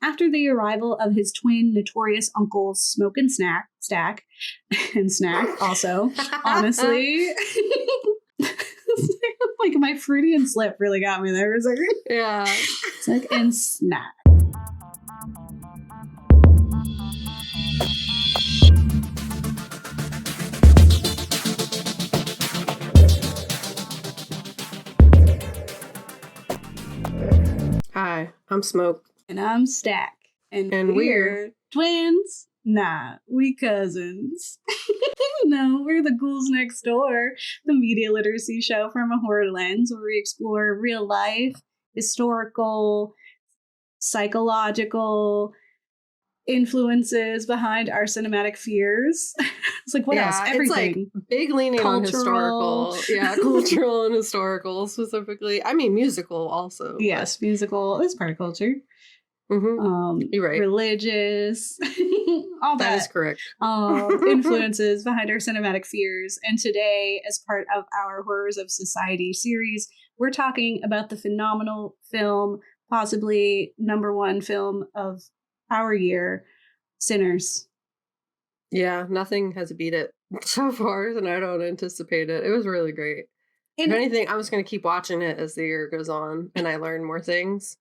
After the arrival of his twin notorious uncles Smoke and Stack, and Snack also, honestly. Like my Freudian slip really got me there. It was like, yeah. It's like, and Snack. Hi, I'm Smoke. And I'm Stack. And we're twins. Nah, we cousins. No, we're the Ghouls Next Door, the media literacy show from a horror lens where we explore real life, historical, psychological influences behind our cinematic fears. It's like, what else? Everything. It's like big leaning on historical. Yeah, cultural and historical specifically. I mean, musical also. Yes, but musical is part of culture. Mm-hmm. You're right. Religious, all that is correct. Influences behind our cinematic fears. And today, as part of our Horrors of Society series, we're talking about the phenomenal film, possibly #1 film of our year, Sinners. Yeah, nothing has beat it so far, and I don't anticipate it. It was really great. If anything, I'm just going to keep watching it as the year goes on and I learn more things.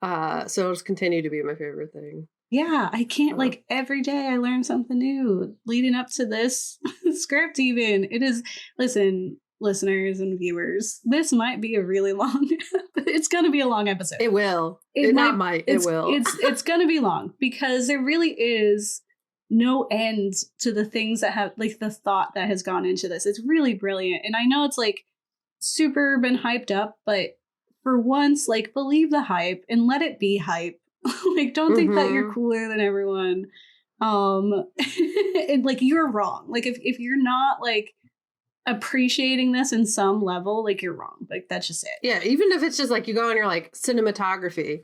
So it'll just continue to be my favorite thing. Yeah, I can't, like, every day I learn something new leading up to this script even. It is, listen, listeners and viewers, this might be a really long, it's going to be a long episode. It will. It will. It's going to be long because there really is no end to the things that have, like, the thought that has gone into this. It's really brilliant. And I know it's, like, super been hyped up, but for once, like, believe the hype and let it be hype. Like, don't think that you're cooler than everyone. And, like, you're wrong. Like, if you're not, like, appreciating this in some level, like, you're wrong. Like, that's just it. Yeah, even if it's just, like, you go on your, like, cinematography.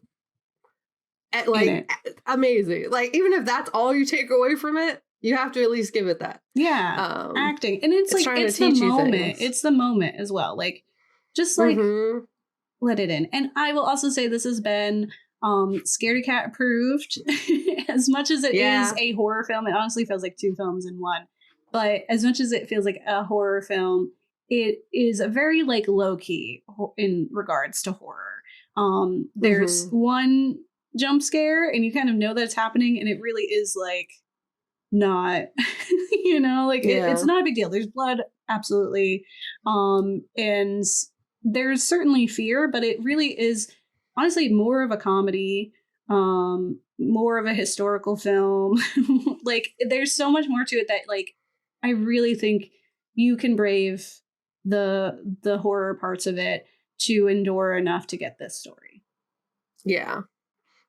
Like, amazing. Like, even if that's all you take away from it, you have to at least give it that. Yeah, acting. And it's like, it's the moment. It's the moment as well. Like, just, like, let it in. And I will also say this has been Scaredy Cat approved. As much as it is a horror film, it honestly feels like 2 films in one. But as much as it feels like a horror film, it is a very, like, low-key in regards to horror. There's one jump scare and you kind of know that it's happening, and it really is, like, not, you know, like, it's not a big deal. There's blood, absolutely. And there's certainly fear, but it really is honestly more of a comedy, more of a historical film. Like, there's so much more to it that, like, I really think you can brave the horror parts of it to endure enough to get this story. Yeah.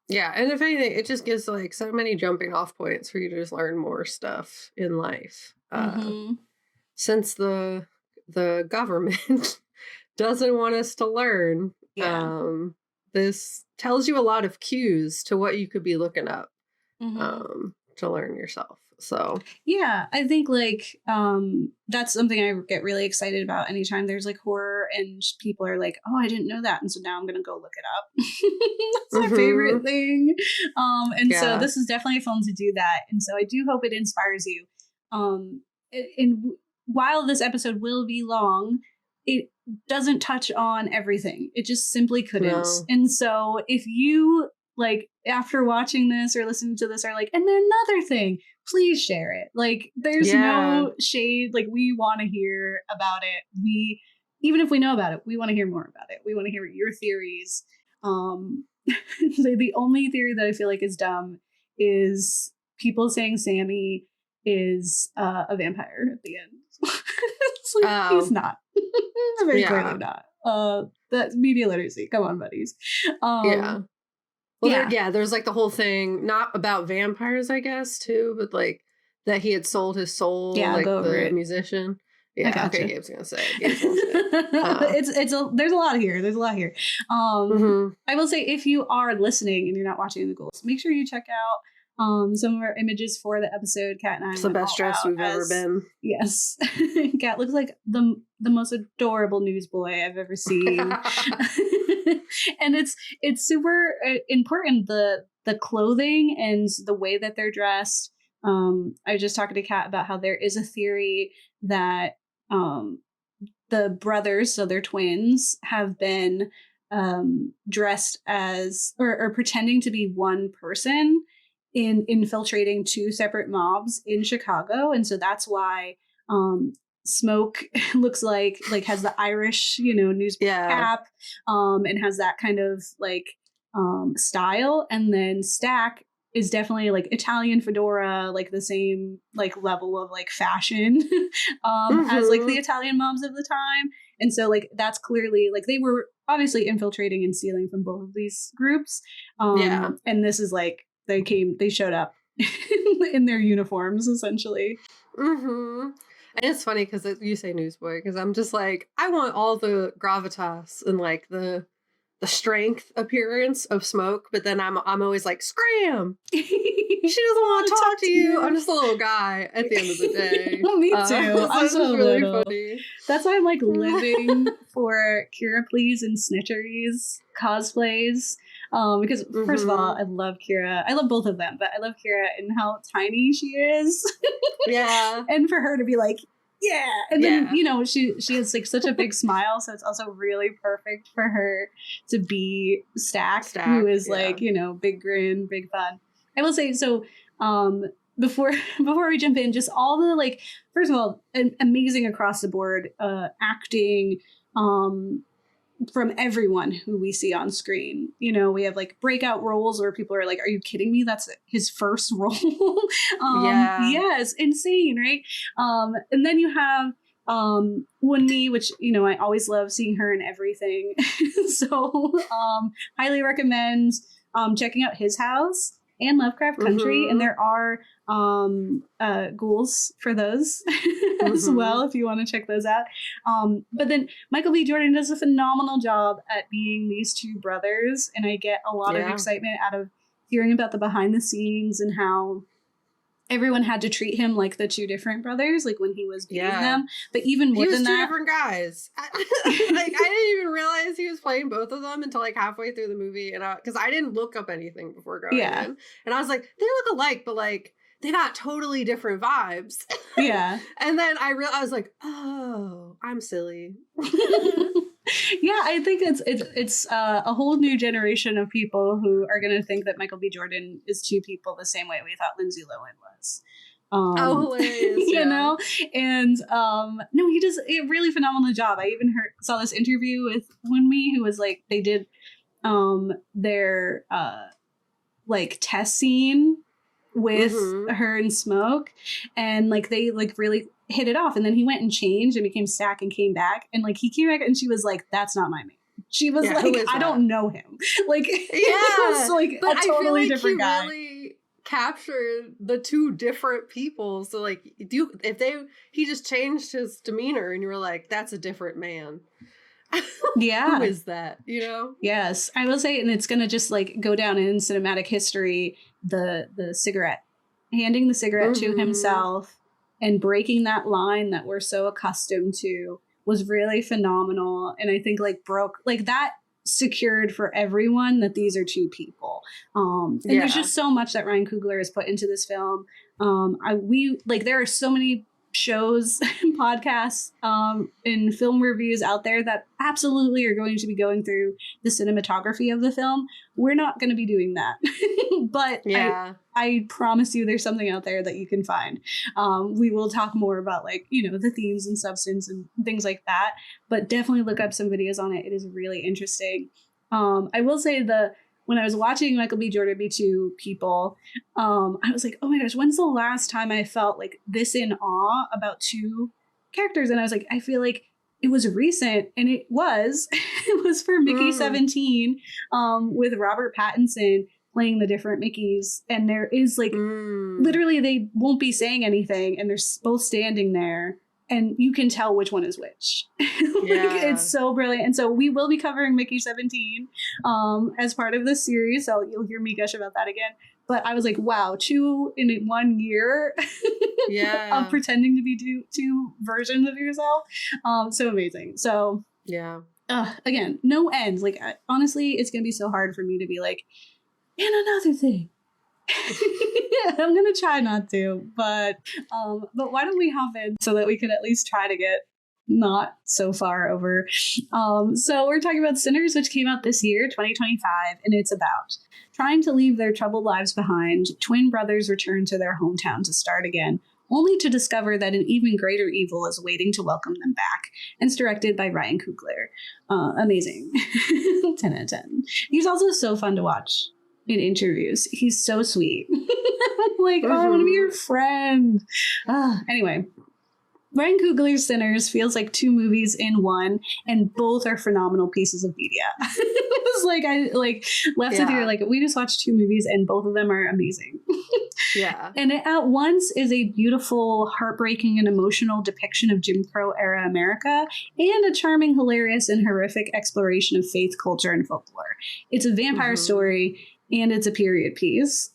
Yeah, and if anything, it just gives, like, so many jumping off points for you to just learn more stuff in life. Since the government doesn't want us to learn, this tells you a lot of cues to what you could be looking up to learn yourself. So yeah, I think, like, that's something I get really excited about anytime there's, like, horror and people are like, oh, I didn't know that, and so now I'm gonna go look it up. That's my favorite thing. So this is definitely a film to do that, and so I do hope it inspires you. And while this episode will be long, it doesn't touch on everything. It just simply couldn't. No. And so if you, like, after watching this or listening to this are like, and then another thing, please share it. Like, there's no shade. Like, we want to hear about it. Even if we know about it, we want to hear more about it. We want to hear your theories. The only theory that I feel like is dumb is people saying Sammy is a vampire at the end. It's like, he's not. Very clearly not. That's media literacy. Come on, buddies. Well, there's, like, the whole thing, not about vampires, I guess, too, but, like, that he had sold his soul, like, the musician. Yeah, okay, Gabe's gonna say it. There's a lot here. I will say, if you are listening and you're not watching the Ghouls, make sure you check out some of our images for the episode. Kat and I. It's the best dress we've ever been. Yes. Kat looks like the most adorable newsboy I've ever seen. And it's super important. the clothing and the way that they're dressed. I was just talking to Kat about how there is a theory that the brothers, so they're twins, have been dressed as or pretending to be one person in infiltrating two separate mobs in Chicago. And so that's why Smoke looks like has the Irish, newspaper cap, and has that kind of like style. And then Stack is definitely like Italian fedora, like the same like level of like fashion as like the Italian mobs of the time. And so like that's clearly like they were obviously infiltrating and stealing from both of these groups. And this is like they showed up in their uniforms essentially. And it's funny because you say newsboy, because I'm just like, I want all the gravitas and like the strength appearance of Smoke, but then I'm always like, scram! She doesn't want to talk to you. I'm just a little guy at the end of the day. Me too. I'm so really funny. That's why I'm like living for Kira Please and Snitcheries cosplays. Because first of all, I love Kira. I love both of them, but I love Kira and how tiny she is. Yeah. And for her to be like, yeah. And then, she has like such a big smile. So it's also really perfect for her to be Stack, who is like, big grin, big fun. I will say, so before we jump in, just all the like, first of all, amazing across the board acting from everyone who we see on screen. We have like breakout roles where people are like, are you kidding me? That's his first role. Yes, insane, right? And then you have Wunmi, which I always love seeing her in everything. So highly recommend checking out his house and Lovecraft Country. And there are Ghouls for those as well, if you want to check those out. But then Michael B. Jordan does a phenomenal job at being these two brothers, and I get a lot of excitement out of hearing about the behind the sines and how everyone had to treat him like the two different brothers, like when he was beating them. But even more than that, two different guys. I didn't even realize he was playing both of them until like halfway through the movie, and because I didn't look up anything before going in, and I was like, they look alike, but like they got totally different vibes. Yeah. And then I was like, oh, I'm silly. Yeah, I think it's a whole new generation of people who are going to think that Michael B. Jordan is two people the same way we thought Lindsay Lohan was. Hilarious, you know? And no, he does a really phenomenal job. I even saw this interview with Wunmi, who was like, they did their like test scene with her and Smoke, and like they like really hit it off, and then he went and changed and became Stack and came back, and like he came back and she was like, that's not my man. She was like, I don't know him. Like, it was like but a totally I feel like different guy. Really captured the two different people. So like, he just changed his demeanor and you were like, that's a different man. Yeah. Who is that? Yes, I will say, and it's gonna just like go down in cinematic history, the cigarette, handing the cigarette to himself and breaking that line that we're so accustomed to was really phenomenal. And I think like broke like that secured for everyone that these are two people. And there's just so much that Ryan Coogler has put into this film. There are so many shows, podcasts, and film reviews out there that absolutely are going to be going through the cinematography of the film. We're not going to be doing that. But I promise you there's something out there that you can find. We will talk more about like, the themes and substance and things like that, but definitely look up some videos on it. It is really interesting. I will say when I was watching Michael B. Jordan be two people, I was like, oh my gosh, when's the last time I felt like this in awe about two characters? And I was like, I feel like it was recent, and it was for Mickey 17 with Robert Pattinson playing the different Mickeys. And there is like, literally they won't be saying anything and they're both standing there. And you can tell which one is which. It's so brilliant. And so we will be covering Mickey 17 as part of this series. So you'll hear me gush about that again. But I was like, wow, 2 in 1 year of pretending to be two versions of yourself. So amazing. So again, no ends. Like, honestly, it's going to be so hard for me to be like, And another thing. I'm gonna try not to, but why don't we hop in so that we can at least try to get not so far over. So we're talking about Sinners, which came out this year, 2025, and it's about trying to leave their troubled lives behind. Twin brothers return to their hometown to start again, only to discover that an even greater evil is waiting to welcome them back. And it's directed by Ryan Coogler. Amazing. 10 out of 10. He's also so fun to watch in interviews. He's so sweet. Like, oh, I want to be your friend. Anyway, Ryan Coogler's Sinners feels like two movies in one, and both are phenomenal pieces of media. It's like I left it here, like we just watched two movies and both of them are amazing. Yeah. And it at once is a beautiful, heartbreaking, and emotional depiction of Jim Crow era America, and a charming, hilarious, and horrific exploration of faith, culture, and folklore. It's a vampire story, and it's a period piece.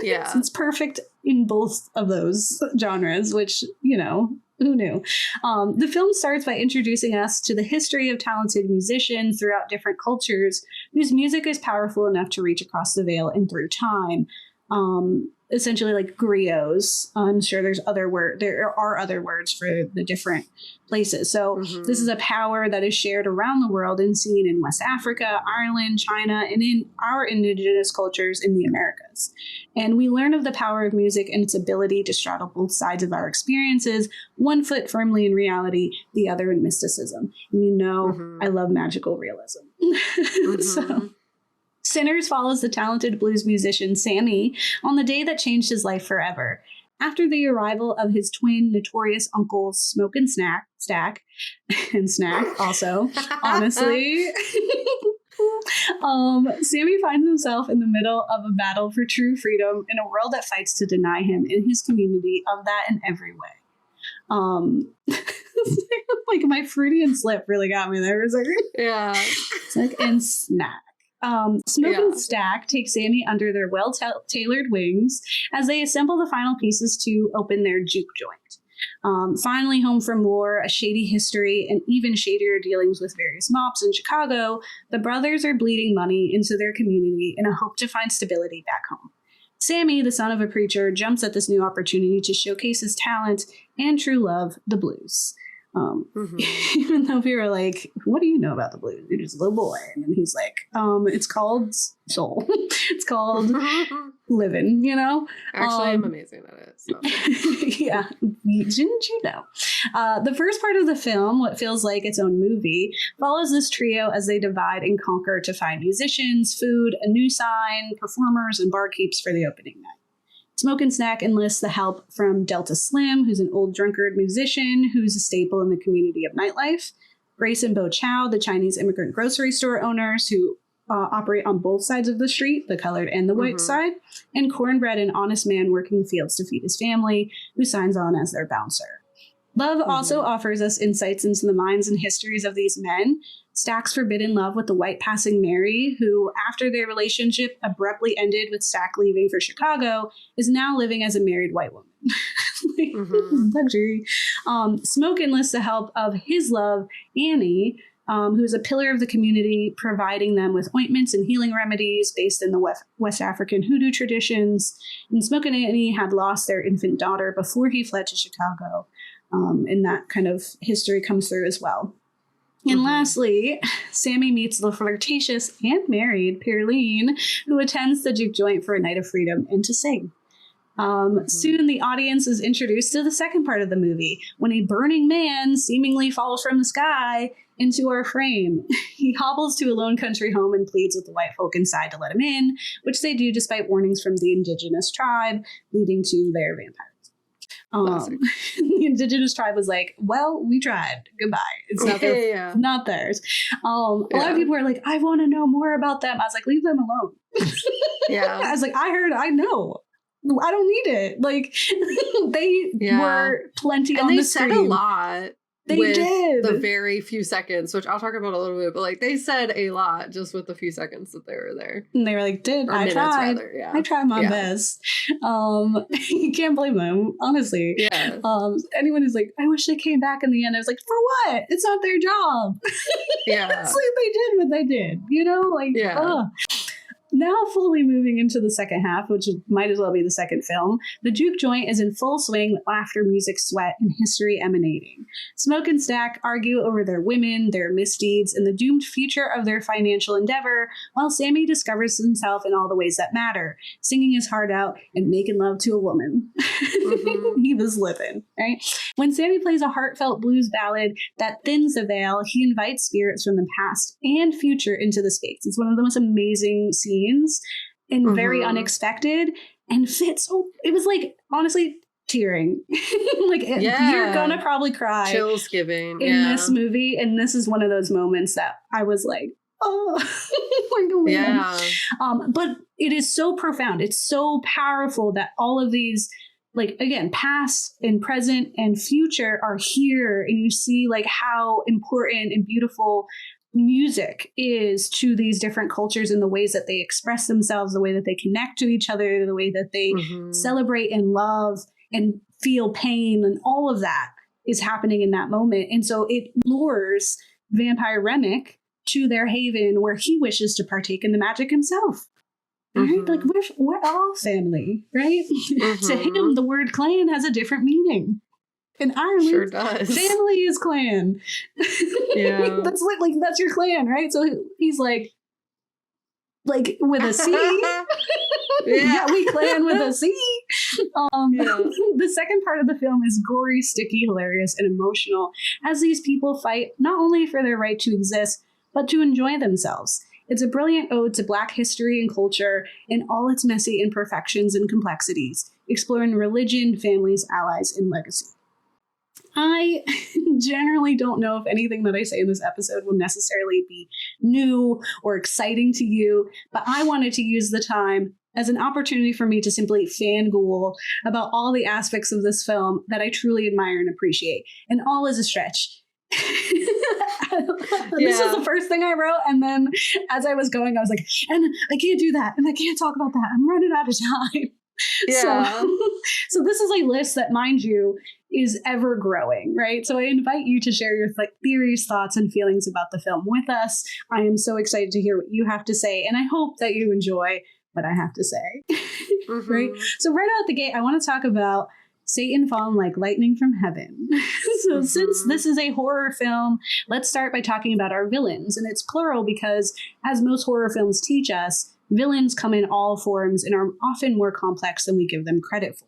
Yeah. It's perfect in both of those genres, which, you know, who knew? The film starts by introducing us to the history of talented musicians throughout different cultures whose music is powerful enough to reach across the veil and through time. Essentially like griots. I'm sure there are other words for the different places. So this is a power that is shared around the world and seen in West Africa, Ireland, China, and in our indigenous cultures in the Americas. And we learn of the power of music and its ability to straddle both sides of our experiences, one foot firmly in reality, the other in mysticism. And you know, I love magical realism. So Sinners follows the talented blues musician Sammy on the day that changed his life forever. After the arrival of his twin notorious uncles Smoke and Stack also, honestly. Sammy finds himself in the middle of a battle for true freedom in a world that fights to deny him and his community of that in every way. Like my Freudian slip really got me there. It's like, yeah. It's like, and snack. Smoke and Stack take Sammy under their well-tailored wings as they assemble the final pieces to open their juke joint. Finally home from war, a shady history, and even shadier dealings with various mobs in Chicago, the brothers are bleeding money into their community in a hope to find stability back home. Sammy, the son of a preacher, jumps at this new opportunity to showcase his talent and true love, the blues. Even though people are like, what do you know about the blues? You're just a little boy. And then he's like, it's called soul. It's called living, you know? Actually, I'm amazing at it. So. Yeah. Didn't you know? The first part of the film, what feels like its own movie, follows this trio as they divide and conquer to find musicians, food, a new sign, performers, and barkeeps for the opening night. Smoke and Snack enlists the help from Delta Slim, who's an old drunkard musician who's a staple in the community of nightlife. Grace and Bo Chow, the Chinese immigrant grocery store owners who operate on both sides of the street, the colored and the white side. And Cornbread, an honest man working the fields to feed his family, who signs on as their bouncer. Love also offers us insights into the minds and histories of these men. Stack's forbidden love with the white-passing Mary, who, after their relationship abruptly ended with Stack leaving for Chicago, is now living as a married white woman. Luxury. Smoke enlists the help of his love, Annie, who's a pillar of the community, providing them with ointments and healing remedies based in the West African hoodoo traditions. And Smoke and Annie had lost their infant daughter before he fled to Chicago. And that kind of history comes through as well. And lastly, Sammy meets the flirtatious and married Pearline, who attends the juke joint for a night of freedom and to sing. Soon the audience is introduced to the second part of the movie, when a burning man seemingly falls from the sky into our frame. He hobbles to a lone country home and pleads with the white folk inside to let him in, which they do despite warnings from the indigenous tribe, leading to their vampires. The indigenous tribe was like, well, we tried. Goodbye. It's not not theirs. A lot of people are like, I want to know more about them. I was like, leave them alone. I was like, I know. I don't need it. Like, they were plenty on the screen. And they said a lot. They did. The very few seconds, which I'll talk about a little bit, but like they said a lot just with the few seconds that they were there. And they were like, I tried. Rather, I tried my best. You can't blame them, honestly. Yeah. Anyone who's like, I wish they came back in the end. I was like, for what? It's not their job. Yeah. It's like they did what they did, you know? Like, Now fully moving into the second half, which might as well be the second film, the juke joint is in full swing with laughter, music, sweat, and history emanating. Smoke and Stack argue over their women, their misdeeds, and the doomed future of their financial endeavor, while Sammy discovers himself in all the ways that matter, singing his heart out and making love to a woman. He was living, right? When Sammy plays a heartfelt blues ballad that thins the veil, he invites spirits from the past and future into the space. It's one of the most amazing scenes and very unexpected and fits. So it was like, honestly, tearing. You're gonna probably cry. Chills giving in this movie. And this is one of those moments that I was like, oh, but it is so profound. It's so powerful that all of these, like, again, past and present and future are here. And you see like how important and beautiful music is to these different cultures in the ways that they express themselves, the way that they connect to each other, the way that they celebrate and love and feel pain, and all of that is happening in that moment. And so it lures vampire Remick to their haven where he wishes to partake in the magic himself. Right? Like we're all family, right? To him, the word clan has a different meaning. In Ireland, sure does. Family is clan. Yeah. that's your clan, right? So he's like with a C. Yeah, we clan with a C. The second part of the film is gory, sticky, hilarious, and emotional as these people fight not only for their right to exist, but to enjoy themselves. It's a brilliant ode to Black history and culture in all its messy imperfections and complexities, exploring religion, families, allies, and legacy. I generally don't know if anything that I say in this episode will necessarily be new or exciting to you, but I wanted to use the time as an opportunity for me to simply fangirl about all the aspects of this film that I truly admire and appreciate. And all is a stretch. This was the first thing I wrote, and then as I was going, I was like, and I can't do that, and I can't talk about that. I'm running out of time. Yeah. So this is a list that, mind you, is ever growing, right? So I invite you to share your theories, thoughts, and feelings about the film with us. I am so excited to hear what you have to say, and I hope that you enjoy what I have to say. Right? So right out the gate, I want to talk about Satan fallen like lightning from heaven. So since this is a horror film, let's start by talking about our villains. And it's plural because, as most horror films teach us, villains come in all forms and are often more complex than we give them credit for.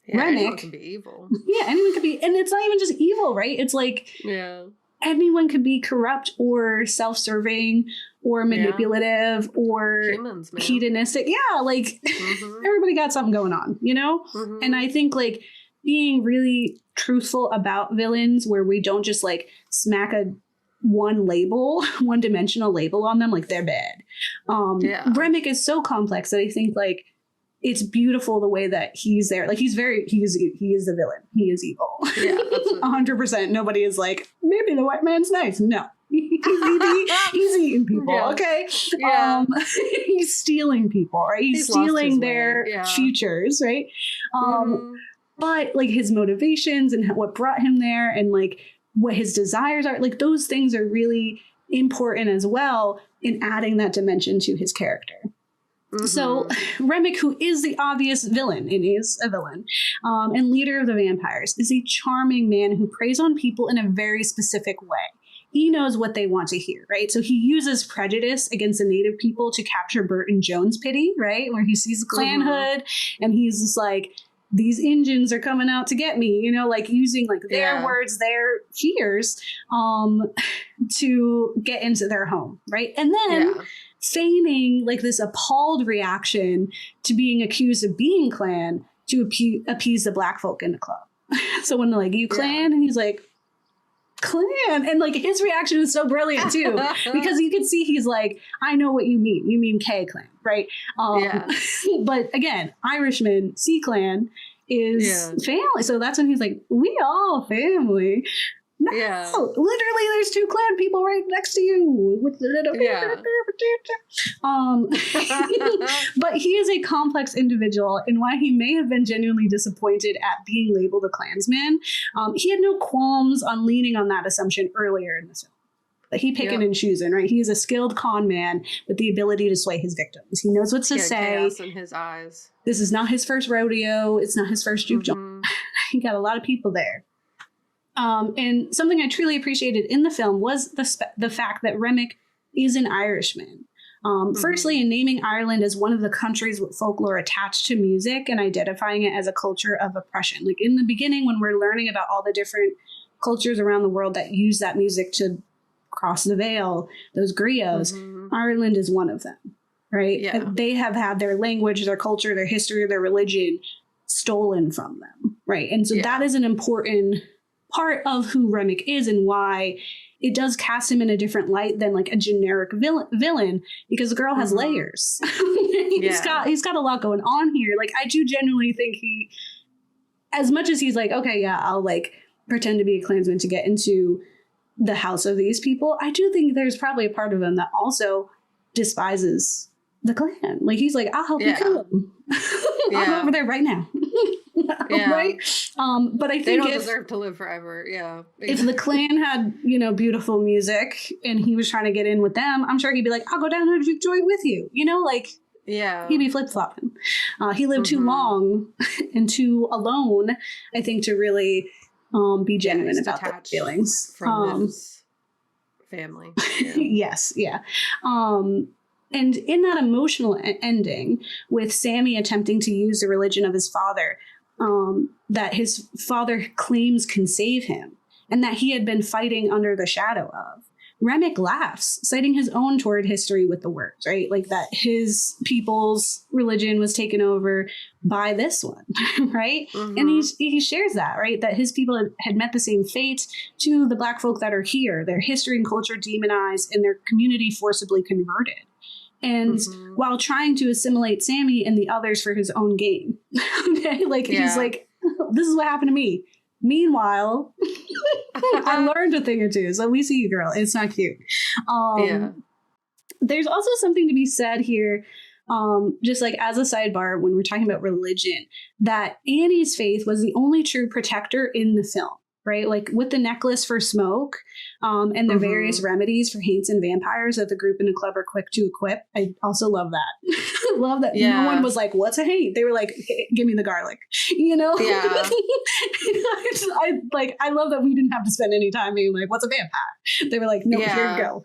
Yeah, Remick, anyone can be evil. Yeah, anyone could be. And it's not even just evil, right? It's like anyone could be corrupt or self-serving or manipulative or humans, hedonistic. Yeah, like everybody got something going on, you know? And I think like being really truthful about villains where we don't just like smack a one-dimensional label on them like they're bad. Remick is so complex that I think like it's beautiful the way that he's there. Like he is the villain. He is evil. Yeah, 100%. Nobody is like, maybe the white man's nice. No. He's eating people, okay? Yeah. He's stealing people, right? He's stealing their futures, right? But like his motivations and what brought him there and like what his desires are, like those things are really important as well in adding that dimension to his character. So Remick, who is the obvious villain, and is a villain, and leader of the vampires, is a charming man who preys on people in a very specific way. He knows what they want to hear, right? So he uses prejudice against the native people to capture Bert and Joan's pity, right? Where he sees the clan hood and he's just like, these Injuns are coming out to get me, you know, like using like their words, their fears, to get into their home, right? And then feigning like this appalled reaction to being accused of being clan to appease the black folk in the club. So when they're like, you clan? And he's like, clan. And like his reaction is so brilliant too, because you can see he's like, I know what you mean. You mean K clan, right? But again, Irishman, C clan is family. So that's when he's like, we all family. No, literally there's two clan people right next to you with the little but he is a complex individual, and while he may have been genuinely disappointed at being labeled a Klansman, he had no qualms on leaning on that assumption earlier in the film. He picking and choosing, right? He's a skilled con man with the ability to sway his victims. He knows what to say. Chaos in his eyes. This is not his first rodeo. It's not his first juke joint. He got a lot of people there. And something I truly appreciated in the film was the fact that Remick is an Irishman. Firstly, in naming Ireland as one of the countries with folklore attached to music and identifying it as a culture of oppression. Like in the beginning, when we're learning about all the different cultures around the world that use that music to cross the veil, those griots, Ireland is one of them, right? Yeah. They have had their language, their culture, their history, their religion stolen from them, right? And so that is an important part of who Remick is and why it does cast him in a different light than like a generic villain, because the girl has layers. He's got a lot going on here. Like, I do genuinely think he, as much as he's like, okay, yeah, I'll like pretend to be a Klansman to get into the house of these people, I do think there's probably a part of him that also despises the Klan. Like, he's like, I'll help you kill him. I'll go over there right now. Right? But I think they don't deserve to live forever. Yeah. If the Klan had, beautiful music and he was trying to get in with them, I'm sure he'd be like, I'll go down to a juke joint with you. Like, he'd be flip-flopping. He lived too long and too alone, I think, to really be genuine about the feelings from his family. Yeah. Yes, yeah. And in that emotional ending, with Sammy attempting to use the religion of his father, that his father claims can save him, and that he had been fighting under the shadow of, Remick laughs, citing his own torrid history with the words, right? Like that his people's religion was taken over by this one, right? And he shares that, right? That his people had met the same fate to the Black folk that are here, their history and culture demonized and their community forcibly converted. And while trying to assimilate Sammy and the others for his own gain. Okay? Like, he's like, this is what happened to me. Meanwhile, I learned a thing or two. So we see you, girl. It's not cute. There's also something to be said here, just like as a sidebar, when we're talking about religion, that Annie's faith was the only true protector in the film, right? Like with the necklace for Smoke, and the various remedies for haints and vampires that the group in the club are quick to equip. I also love that. Love that no one was like, what's a haint? They were like, hey, give me the garlic, Yeah. I love that we didn't have to spend any time being like, what's a vampire? They were like, no, here you go.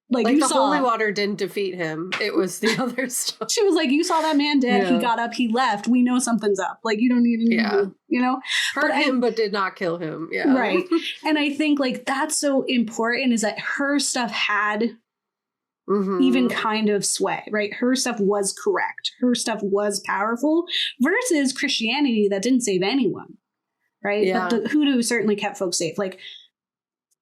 Like you the saw, holy water didn't defeat him. It was the other stuff. She was like, you saw that man dead. He got up. He left. We know something's up. Like, you don't need to, hurt him, but did not kill him. Yeah. Right. And I think like that's so important, is that her stuff had even kind of sway, right? Her stuff was correct. Her stuff was powerful versus Christianity that didn't save anyone. Right. Yeah. But the hoodoo certainly kept folks safe. Like,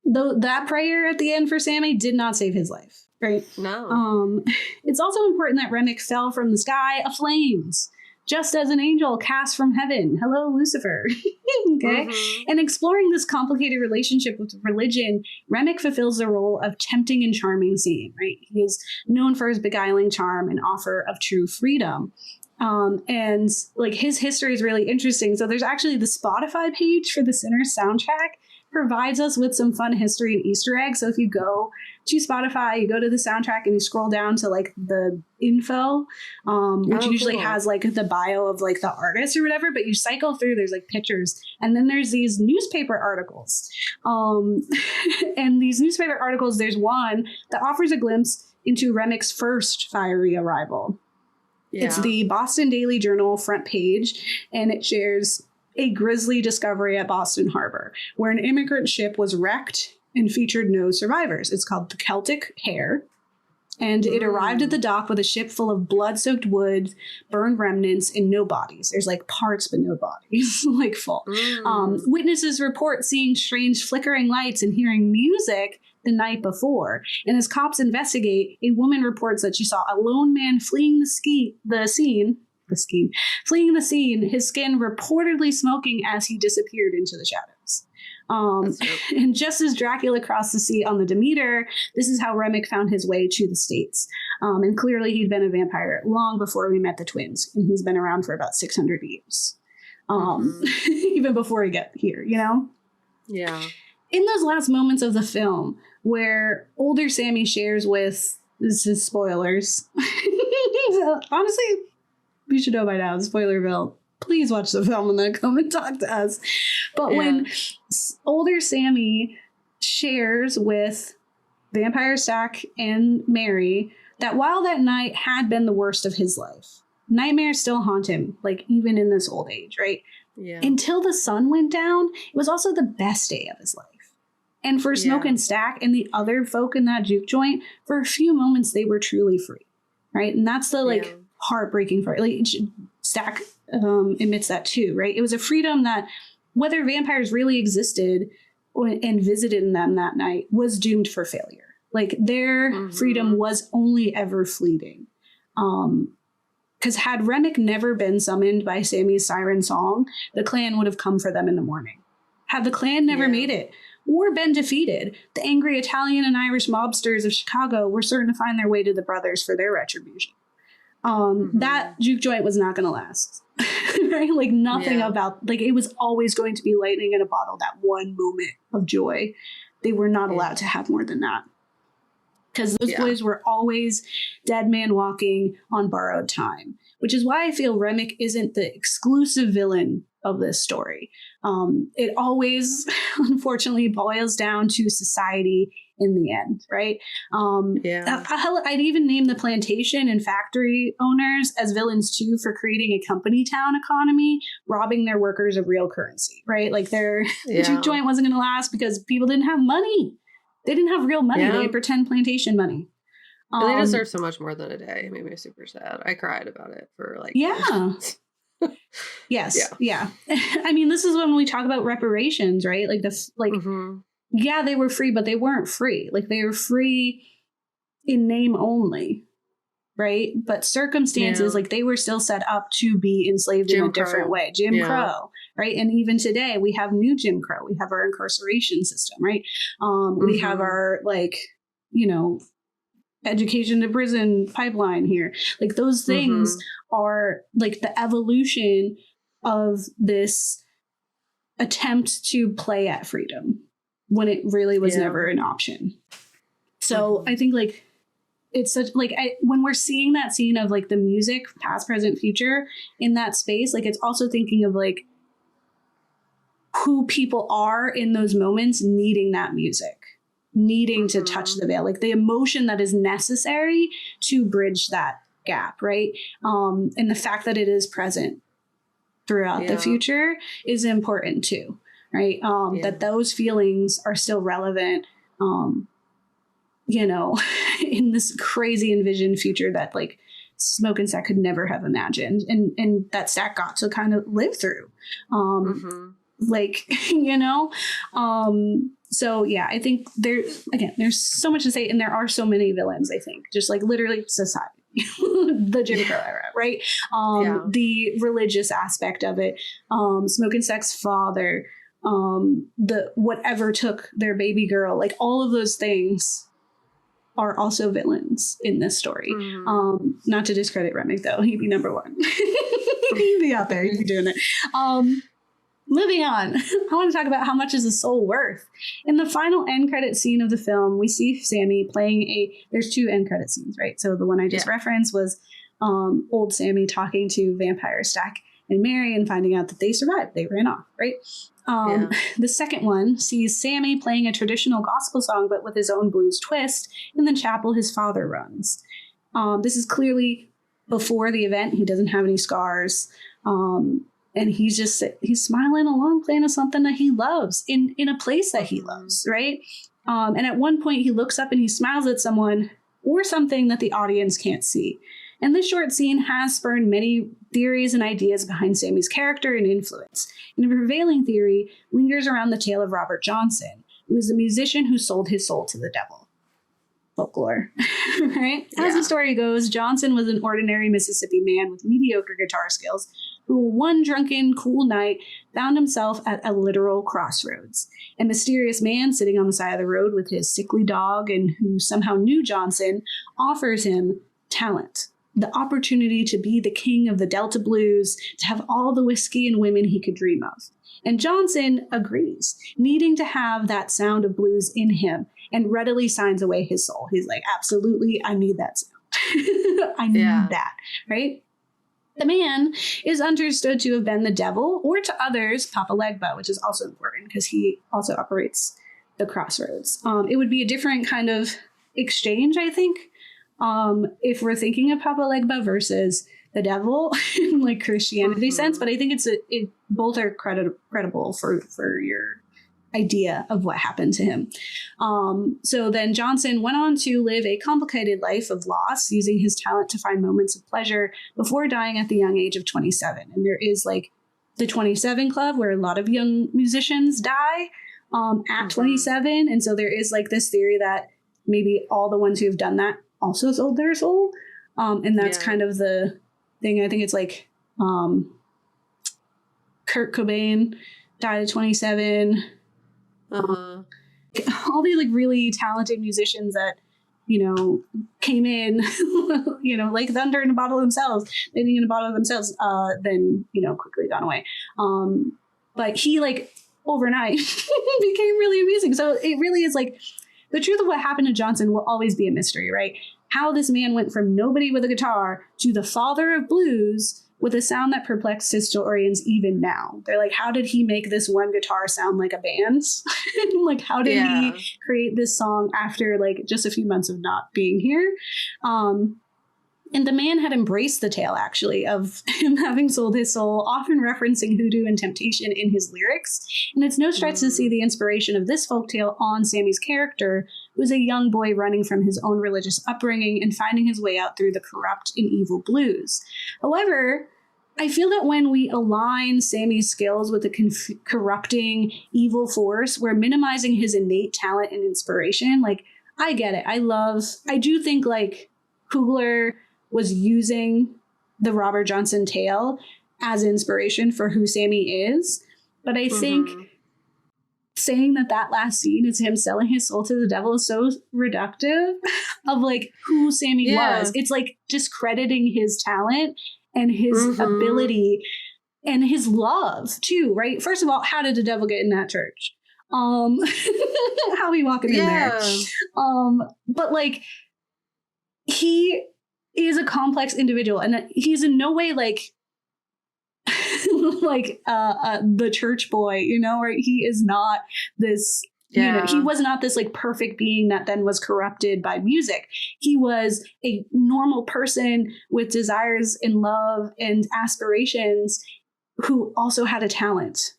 that prayer at the end for Sammy did not save his life, right? No. It's also important that Remick fell from the sky of flames, just as an angel cast from heaven. Hello, Lucifer. Okay. And exploring this complicated relationship with religion, Remick fulfills the role of tempting and charming Sam, right? He is known for his beguiling charm and offer of true freedom. And like his history is really interesting. So there's actually the Spotify page for the Sinners soundtrack provides us with some fun history and Easter eggs. So if you go to Spotify, you go to the soundtrack and you scroll down to like the info, which usually has like the bio of like the artist or whatever, but you cycle through, there's like pictures, and then there's these newspaper articles. And these newspaper articles, there's one that offers a glimpse into Remick's first fiery arrival. Yeah. It's the Boston Daily Journal front page, and it shares a grisly discovery at Boston Harbor, where an immigrant ship was wrecked and featured no survivors. It's called the Celtic Hare, and it arrived at the dock with a ship full of blood-soaked wood, burned remnants, and no bodies. There's like parts, but no bodies, like full. Witnesses report seeing strange flickering lights and hearing music the night before. And as cops investigate, a woman reports that she saw a lone man fleeing the scene, his skin reportedly smoking as he disappeared into the shadows. And just as Dracula crossed the sea on the Demeter, this is how Remick found his way to the States. And clearly he'd been a vampire long before we met the twins, and he's been around for about 600 years. Even before he got here, Yeah. in those last moments of the film where older Sammy shares with, this is spoilers. So, honestly, you should know by now, Spoilerville. Please watch the film and then come and talk to us. But when older Sammy shares with Vampire Stack and Mary that while that night had been the worst of his life, nightmares still haunt him, like even in this old age, right? Yeah. Until the sun went down, it was also the best day of his life. And for Smoke and Stack and the other folk in that juke joint, for a few moments they were truly free, right? And that's the like heartbreaking part. Like Stack admits that too, right? It was a freedom that whether vampires really existed and visited them that night was doomed for failure. Like their freedom was only ever fleeting. Because had Remick never been summoned by Sammy's siren song, the clan would have come for them in the morning. Had the clan never made it or been defeated, the angry Italian and Irish mobsters of Chicago were certain to find their way to the brothers for their retribution. That juke joint was not going to last. Right? Like nothing about, like it was always going to be lightning in a bottle, that one moment of joy. They were not allowed to have more than that. Because those boys were always dead man walking on borrowed time, which is why I feel Remick isn't the exclusive villain of this story. It always, unfortunately, boils down to society in the end, right? I'd even name the plantation and factory owners as villains too for creating a company town economy, robbing their workers of real currency, right? Like their juke joint wasn't going to last because people didn't have money. They didn't have real money. They had pretend plantation money. And they deserve so much more than a day. It made me super sad. I cried about it for like... Yes. Yeah. I mean, this is when we talk about reparations, right? Like they were free, but they weren't free. Like they were free in name only, right? But circumstances, like they were still set up to be enslaved in a different way. Jim Crow, right? And even today we have new Jim Crow. We have our incarceration system, right? We have our education to prison pipeline here. Like those things are like the evolution of this attempt to play at freedom when it really was never an option. So I think like it's such like when we're seeing that scene of like the music past, present, future in that space, like it's also thinking of like who people are in those moments needing that music, needing to touch the veil, like the emotion that is necessary to bridge that gap, right? And the fact that it is present throughout the future is important too, right? That those feelings are still relevant, in this crazy envisioned future that like Smoke and Stack could never have imagined, and that Stack got to kind of live through. So yeah, I think there's so much to say, and there are so many villains, I think, just like literally society, the Jim Crow era, right? The religious aspect of it, Smoke and Stack's father, the whatever took their baby girl, like all of those things are also villains in this story. Not to discredit Remick though, he'd be number one. He'd be out there, he'd be doing it. Moving on, I want to talk about how much is a soul worth. In the final end credit scene of the film, we see Sammy playing there's two end credit scenes, right? So the one I just referenced was old Sammy talking to Vampire Stack and Mary and finding out that they survived. They ran off, right? The second one sees Sammy playing a traditional gospel song, but with his own blues twist in the chapel his father runs. This is clearly before the event. He doesn't have any scars. And he's smiling along, playing to something that he loves in a place that he loves, right? And at one point he looks up and he smiles at someone or something that the audience can't see. And this short scene has spurred many theories and ideas behind Sammy's character and influence. And the prevailing theory lingers around the tale of Robert Johnson, who was the musician who sold his soul to the devil. Folklore, right? As the story goes, Johnson was an ordinary Mississippi man with mediocre guitar skills who one drunken, cool night found himself at a literal crossroads. A mysterious man sitting on the side of the road with his sickly dog and who somehow knew Johnson offers him talent, the opportunity to be the king of the Delta blues, to have all the whiskey and women he could dream of. And Johnson agrees, needing to have that sound of blues in him, and readily signs away his soul. He's like, absolutely, I need that sound. I need that, right? The man is understood to have been the devil, or to others, Papa Legba, which is also important because he also operates the crossroads. It would be a different kind of exchange, I think, if we're thinking of Papa Legba versus the devil in like Christianity sense. But I think both are credible for your idea of what happened to him. So then Johnson went on to live a complicated life of loss, using his talent to find moments of pleasure before dying at the young age of 27. And there is like the 27 Club, where a lot of young musicians die at 27. And so there is like this theory that maybe all the ones who have done that also sold their soul. And that's kind of the thing. I think it's like Kurt Cobain died at 27. All these like really talented musicians that, you know, came in, you know, like thunder in a bottle themselves, living in a bottle themselves, then, you know, quickly gone away. But he like overnight became really amazing. So it really is like the truth of what happened to Johnson will always be a mystery, right? How this man went from nobody with a guitar to the father of blues with a sound that perplexed historians even now. They're like, how did he make this one guitar sound like a band? Like, how did he create this song after like just a few months of not being here? And the man had embraced the tale, actually, of him having sold his soul, often referencing hoodoo and temptation in his lyrics. And it's no stretch to see the inspiration of this folktale on Sammy's character, who is a young boy running from his own religious upbringing and finding his way out through the corrupt and evil blues. However, I feel that when we align Sammy's skills with a corrupting evil force, we're minimizing his innate talent and inspiration. Like, I get it. I do think like Coogler was using the Robert Johnson tale as inspiration for who Sammy is. But I think saying that last scene is him selling his soul to the devil is so reductive of like who Sammy was. It's like discrediting his talent and his ability and his love too, right? First of all, how did the devil get in that church? How he walking in there? But like he is a complex individual, and he's in no way like like the church boy, you know, or he is not this, you know, he was not this like perfect being that then was corrupted by music. He was a normal person with desires and love and aspirations who also had a talent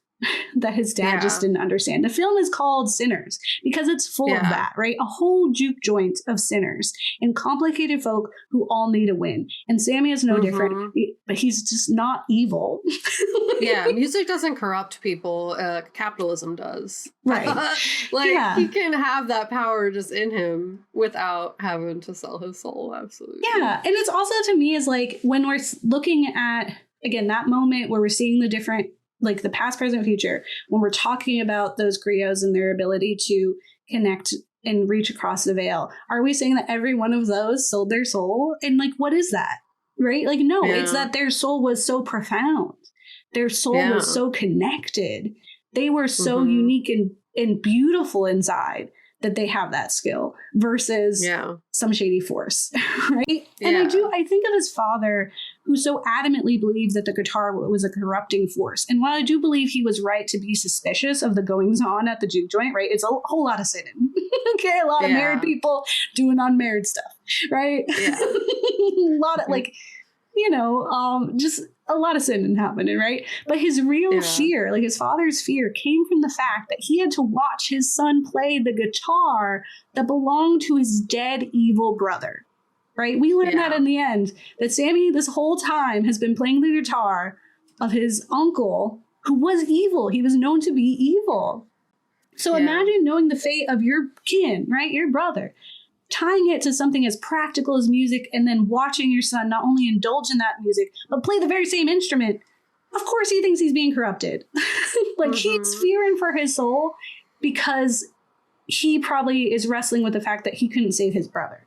that his dad just didn't understand. The film is called Sinners because it's full of that, right? A whole juke joint of sinners and complicated folk who all need a win. And Sammy is no different, but he's just not evil. Music doesn't corrupt people. Capitalism does. Right. He can have that power just in him without having to sell his soul. Absolutely. Yeah. And it's also, to me, is like when we're looking at, again, that moment where we're seeing the different, like the past, present, future, when we're talking about those griots and their ability to connect and reach across the veil, are we saying that every one of those sold their soul? And like, what is that? Right? Like, no, it's that their soul was so profound. Their soul was so connected. They were so unique and beautiful inside that they have that skill versus some shady force, right? And I think of his father, who so adamantly believed that the guitar was a corrupting force. And while I do believe he was right to be suspicious of the goings on at the juke joint, right? It's a whole lot of sinning. Okay, a lot of married people doing unmarried stuff, right? Yeah. A lot of like, you know, just a lot of sin happening, right? But his real fear, like his father's fear, came from the fact that he had to watch his son play the guitar that belonged to his dead evil brother, right? We learned that in the end, that Sammy this whole time has been playing the guitar of his uncle, who was evil. He was known to be evil. So imagine knowing the fate of your kin, right? Your brother, tying it to something as practical as music, and then watching your son not only indulge in that music, but play the very same instrument. Of course he thinks he's being corrupted. Like he's fearing for his soul because he probably is wrestling with the fact that he couldn't save his brother.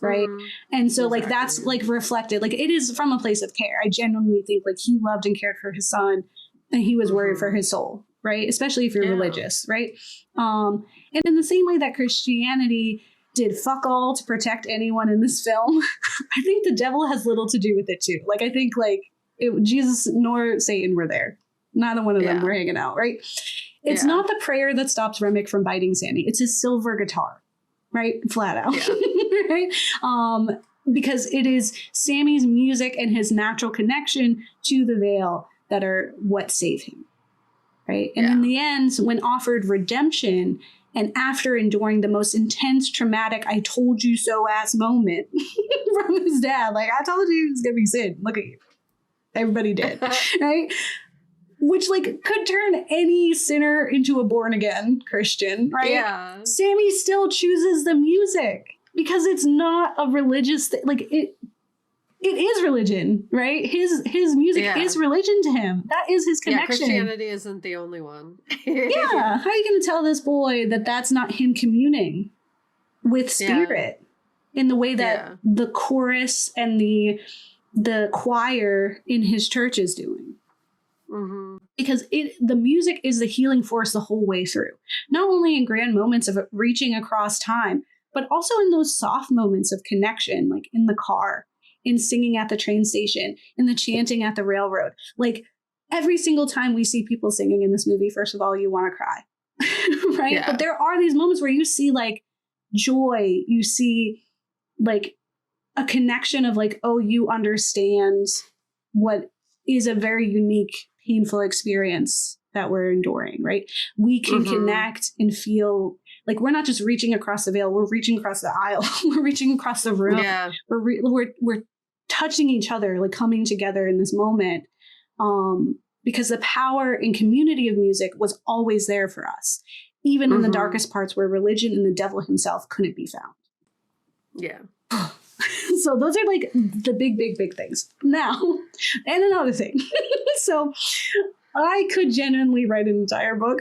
right? And so like that's like reflected, like it is from a place of care. I genuinely think like he loved and cared for his son, and he was worried for his soul, right? Especially if you're religious, right? And in the same way that Christianity did fuck all to protect anyone in this film, I think the devil has little to do with it too. Like I think like Jesus nor Satan were there. Neither one of them were hanging out, right? It's not the prayer that stops Remick from biting Sammy. It's his silver guitar, right? Flat out, right? Because it is Sammy's music and his natural connection to the veil that are what save him, right? And in the end, when offered redemption and after enduring the most intense, traumatic, I told you so ass moment from his dad, like, I told you it's going to be sin. Look at you. Everybody did, right? Which like could turn any sinner into a born again Christian, right? Yeah. Sammy still chooses the music because it's not a religious thing. Like it is religion, right? His music is religion to him. That is his connection. Yeah, Christianity isn't the only one. Yeah. How are you going to tell this boy that that's not him communing with spirit in the way that the chorus and the choir in his church is doing? Because the music is the healing force the whole way through, not only in grand moments of reaching across time, but also in those soft moments of connection, like in the car, in singing at the train station, in the chanting at the railroad. Like every single time we see people singing in this movie, first of all, you want to cry, right? Yeah. But there are these moments where you see like joy, you see like a connection of like, oh, you understand what is a very unique, painful experience that we're enduring, right? We can connect and feel like we're not just reaching across the veil, we're reaching across the aisle, we're reaching across the room. Yeah. We're touching each other, like coming together in this moment. Because the power and community of music was always there for us, even in the darkest parts where religion and the devil himself couldn't be found. Yeah. So those are like the big things. Now, and another thing. So I could genuinely write an entire book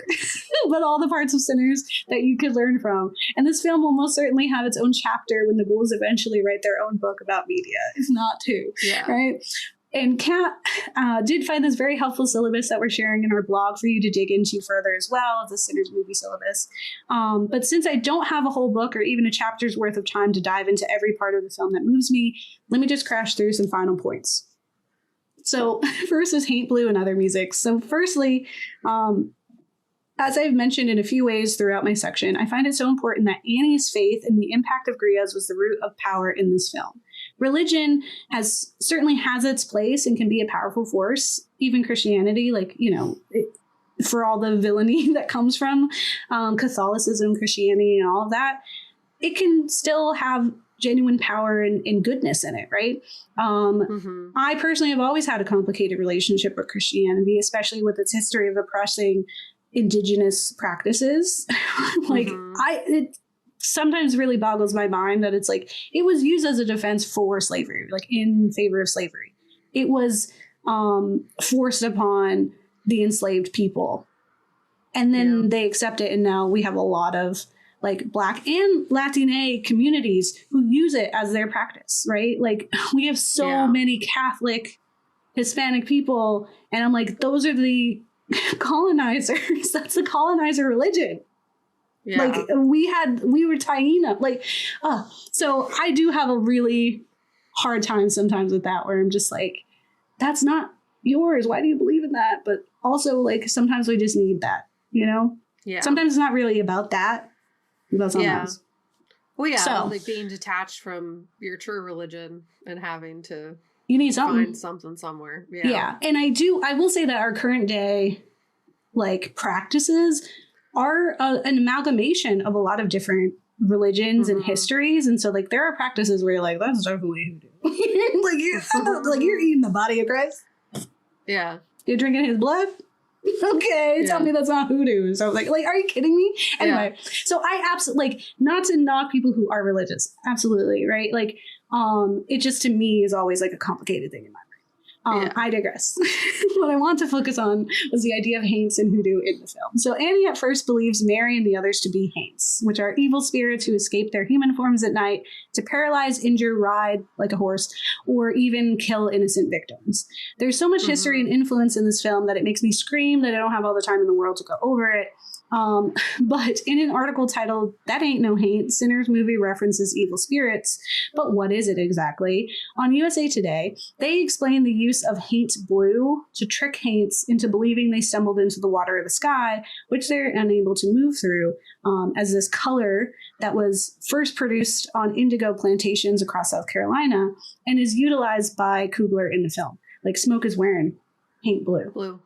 about all the parts of Sinners that you could learn from. And this film will most certainly have its own chapter when the Ghouls eventually write their own book about media, if not two. Yeah. Right? And Kat did find this very helpful syllabus that we're sharing in our blog for you to dig into further as well, the Sinners movie syllabus. But since I don't have a whole book or even a chapter's worth of time to dive into every part of the film that moves me, let me just crash through some final points. So first is Haint Blue and other music. So firstly, as I've mentioned in a few ways throughout my section, I find it so important that Annie's faith and the impact of griots was the root of power in this film. Religion certainly has its place and can be a powerful force. Even Christianity, like, you know, for all the villainy that comes from Catholicism, Christianity, and all of that, it can still have genuine power and goodness in it, right? I personally have always had a complicated relationship with Christianity, especially with its history of oppressing indigenous practices. Like, it sometimes really boggles my mind that it's like it was used as a defense for slavery, like in favor of slavery. It was forced upon the enslaved people, and then they accept it, and now we have a lot of like Black and Latina communities who use it as their practice, right? Like we have so many Catholic, Hispanic people, and I'm like, those are the colonizers. That's the colonizer religion. Yeah. Like we were tying up, like, so I do have a really hard time sometimes with that, where I'm just like, that's not yours. Why do you believe in that? But also, like, sometimes we just need that, you know? Yeah. Sometimes it's not really about that. It's about something else. Well, yeah, so, like being detached from your true religion and having to you need something. Find something somewhere. Yeah. Yeah. And I will say that our current day, like, practices are an amalgamation of a lot of different religions and histories. And so, like, there are practices where you're like, that's definitely hoodoo. like you're eating the body of Christ. Yeah. You're drinking his blood. Okay, tell me that's not hoodoo. So I was like, are you kidding me? Anyway, so I absolutely, like, not to knock people who are religious. Absolutely, right? Like, it just, to me, is always like a complicated thing in my I digress. What I want to focus on was the idea of Haints and hoodoo in the film. So Annie at first believes Mary and the others to be Haints, which are evil spirits who escape their human forms at night to paralyze, injure, ride like a horse, or even kill innocent victims. There's so much history and influence in this film that it makes me scream that I don't have all the time in the world to go over it. But in an article titled "That Ain't No Haint, Sinner's Movie References Evil Spirits, but what is it exactly?" on USA Today, they explain the use of Haint blue to trick Haints into believing they stumbled into the water or the sky, which they're unable to move through, as this color that was first produced on indigo plantations across South Carolina and is utilized by Coogler in the film. Like Smoke is wearing Haint blue.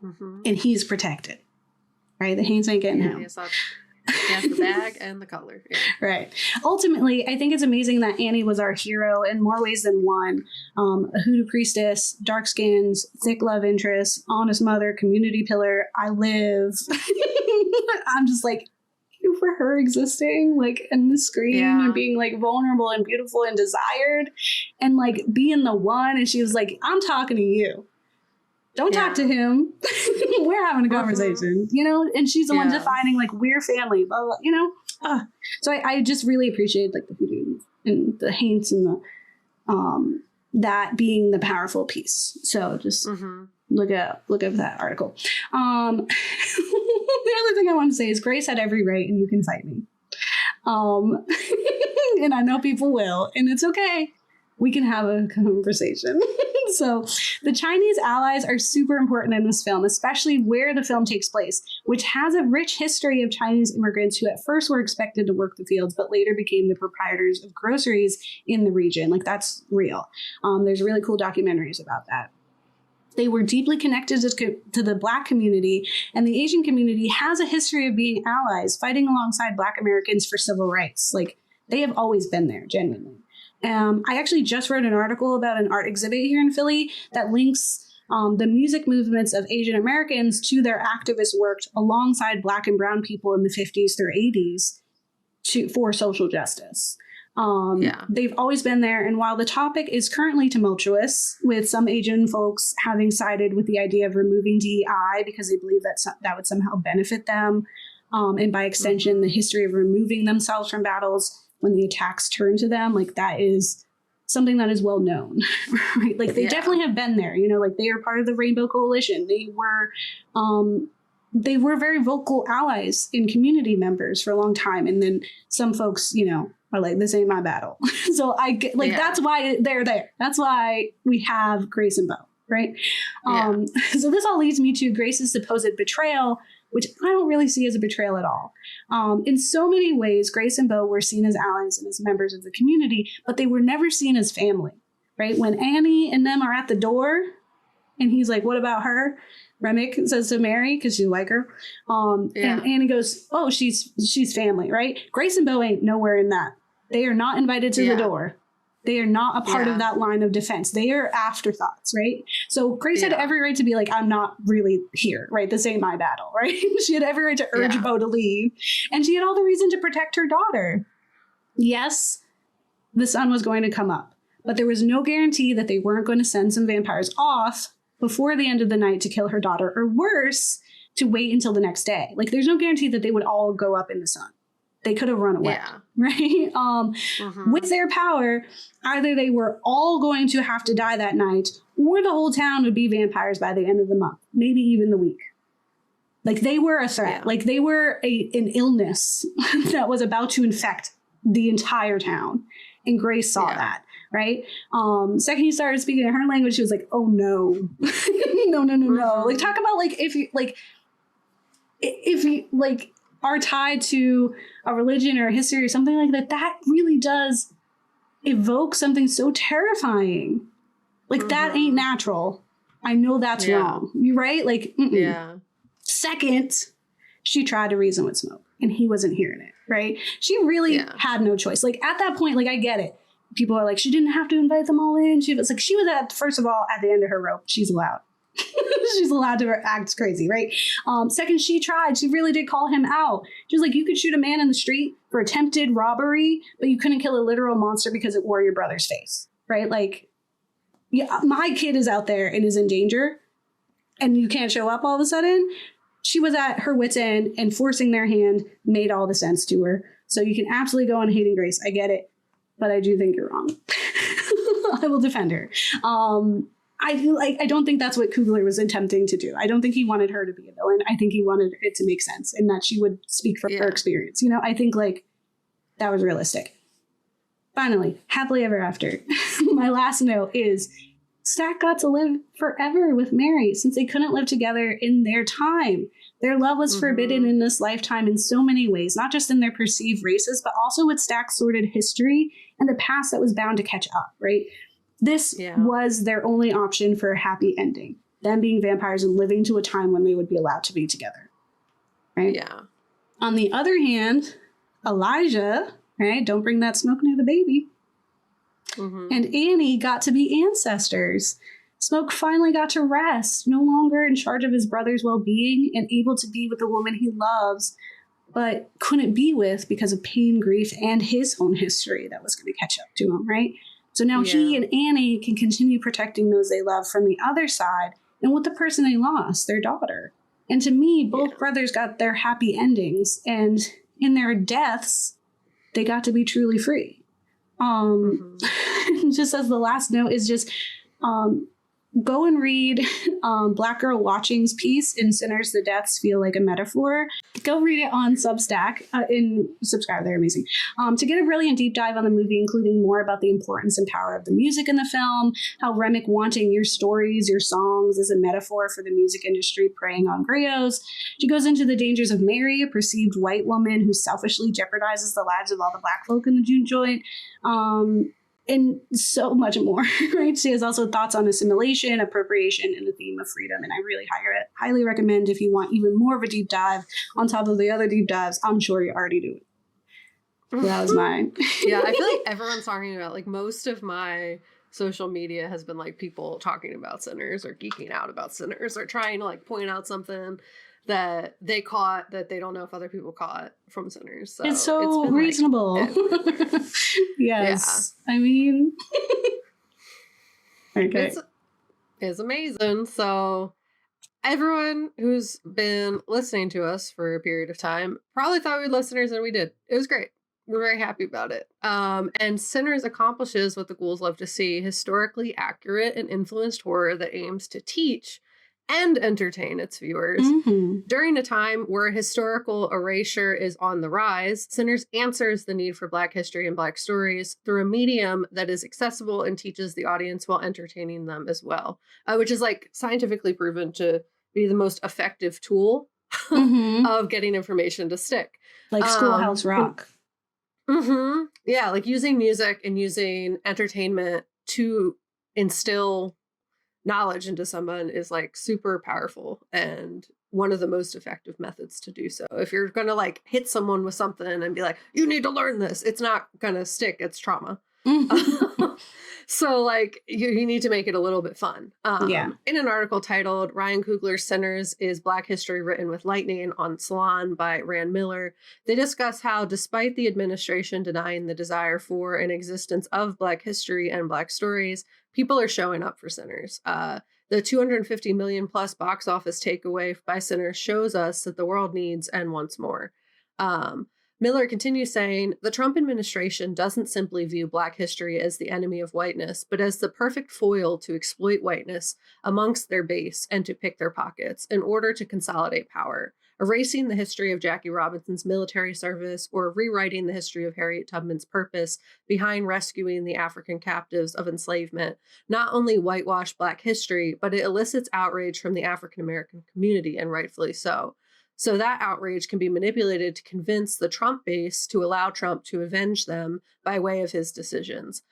And he's protected. Right? The Haints ain't getting him. He has the bag and the color. Yeah. Right. Ultimately, I think it's amazing that Annie was our hero in more ways than one. A hoodoo priestess, dark skins, thick love interest, honest mother, community pillar. I live. I'm just like, for her existing like in the screen and being like vulnerable and beautiful and desired and like being the one. And she was like, I'm talking to you. Don't talk to him. We're having a conversation, you know, and she's the one defining like we're family, blah, blah, you know. So I just really appreciate like the hoodoo and the Haints and the that being the powerful piece. So just look up that article. The other thing I want to say is Grace had every right, and you can fight me. And I know people will, and it's okay. We can have a conversation. So the Chinese allies are super important in this film, especially where the film takes place, which has a rich history of Chinese immigrants who at first were expected to work the fields, but later became the proprietors of groceries in the region. Like that's real. There's really cool documentaries about that. They were deeply connected to the Black community, and the Asian community has a history of being allies, fighting alongside Black Americans for civil rights. Like they have always been there, genuinely. I actually just wrote an article about an art exhibit here in Philly that links the music movements of Asian Americans to their activist work alongside Black and Brown people in the 50s through 80s for social justice. They've always been there. And while the topic is currently tumultuous, with some Asian folks having sided with the idea of removing DEI because they believe that would somehow benefit them, and by extension, the history of removing themselves from battles when the attacks turn to them, like that is something that is well known, right? Like they definitely have been there, you know, like they are part of the Rainbow Coalition. They were very vocal allies and community members for a long time. And then some folks, you know, are like, this ain't my battle. So I get like, that's why they're there. That's why we have Grace and Bo, right? So this all leads me to Grace's supposed betrayal, which I don't really see as a betrayal at all. In so many ways, Grace and Bo were seen as allies and as members of the community, but they were never seen as family, right? When Annie and them are at the door, and he's like, what about her? Remick says to Mary, because you like her. And Annie goes, oh, she's family, right? Grace and Bo ain't nowhere in that. They are not invited to the door. They are not a part of that line of defense. They are afterthoughts, right? So Grace had every right to be like, I'm not really here, right? This ain't my battle, right? She had every right to urge Bo to leave. And she had all the reason to protect her daughter. Yes, the sun was going to come up, but there was no guarantee that they weren't going to send some vampires off before the end of the night to kill her daughter, or worse, to wait until the next day. Like there's no guarantee that they would all go up in the sun. They could have run away, right? With their power, either they were all going to have to die that night, or the whole town would be vampires by the end of the month, maybe even the week. Like they were a threat. Like they were an illness that was about to infect the entire town. And Grace saw that, right? Second he started speaking in her language, she was like, oh no. No. Like talk about like if you are tied to a religion or a history or something like that, that really does evoke something so terrifying. Like that ain't natural. I know that's wrong. You right? Like, Second, she tried to reason with Smoke and he wasn't hearing it, right? She really had no choice. Like at that point, like I get it. People are like, she didn't have to invite them all in. She was at, first of all, at the end of her rope, she's allowed. She's allowed to act crazy, right? Second, she tried. She really did call him out. She was like, you could shoot a man in the street for attempted robbery, but you couldn't kill a literal monster because it wore your brother's face, right? Like, yeah, my kid is out there and is in danger and you can't show up all of a sudden. She was at her wit's end, and forcing their hand made all the sense to her. So you can absolutely go on hating Grace. I get it, but I do think you're wrong. I will defend her. I don't think that's what Coogler was attempting to do. I don't think he wanted her to be a villain. I think he wanted it to make sense and that she would speak from her experience. You know, I think like that was realistic. Finally, happily ever after. My last note is Stack got to live forever with Mary since they couldn't live together in their time. Their love was forbidden in this lifetime in so many ways, not just in their perceived races, but also with Stack's sordid history and a past that was bound to catch up, right? This was their only option for a happy ending, them being vampires and living to a time when they would be allowed to be together, right? Yeah. On the other hand, Elijah, right? Don't bring that smoke near the baby. And Annie got to be ancestors. Smoke finally got to rest, no longer in charge of his brother's well-being and able to be with the woman he loves, but couldn't be with because of pain, grief, and his own history that was going to catch up to him, right? So now he and Annie can continue protecting those they love from the other side and with the person they lost, their daughter. And to me, both brothers got their happy endings, and in their deaths, they got to be truly free. Just as the last note is just go and read Black Girl Watching's piece in Sinners the Deaths Feel Like a Metaphor. Go read it on Substack and subscribe. They're amazing. To get a brilliant deep dive on the movie, including more about the importance and power of the music in the film, how Remick wanting your stories, your songs is a metaphor for the music industry preying on grayos. She goes into the dangers of Mary, a perceived white woman who selfishly jeopardizes the lives of all the Black folk in the June joint. And so much more, right? She has also thoughts on assimilation, appropriation, and the theme of freedom. And I really highly recommend if you want even more of a deep dive on top of the other deep dives. I'm sure you already do it. That was mine. Yeah, I feel like everyone's talking about, like, most of my social media has been, like, people talking about Sinners or geeking out about Sinners or trying to, like, point out something that they caught that they don't know if other people caught from Sinners. So it's so reasonable. Like, yes. Yeah. I mean, okay. It's amazing. So everyone who's been listening to us for a period of time probably thought we had listeners, and we did. It was great. We're very happy about it. And Sinners accomplishes what the Ghouls love to see: historically accurate and influenced horror that aims to teach and entertain its viewers. During a time where historical erasure is on the rise, Sinners answers the need for Black history and Black stories through a medium that is accessible and teaches the audience while entertaining them as well, which is, like, scientifically proven to be the most effective tool of getting information to stick. Like Schoolhouse Rock. Yeah, like using music and using entertainment to instill knowledge into someone is, like, super powerful and one of the most effective methods to do so. If you're gonna, like, hit someone with something and be like, you need to learn this, it's not gonna stick. It's trauma. So, like, you need to make it a little bit fun. In an article titled Ryan Coogler's Sinners is Black History Written with Lightning on Salon by Rand Miller, they discuss how, despite the administration denying the desire for an existence of Black history and Black stories, people are showing up for Sinners. The 250 million plus box office takeaway by Sinners shows us that the world needs and wants more. Miller continues saying, the Trump administration doesn't simply view Black history as the enemy of whiteness, but as the perfect foil to exploit whiteness amongst their base and to pick their pockets in order to consolidate power, erasing the history of Jackie Robinson's military service or rewriting the history of Harriet Tubman's purpose behind rescuing the African captives of enslavement. Not only whitewash Black history, but it elicits outrage from the African American community, and rightfully so. So that outrage can be manipulated to convince the Trump base to allow Trump to avenge them by way of his decisions.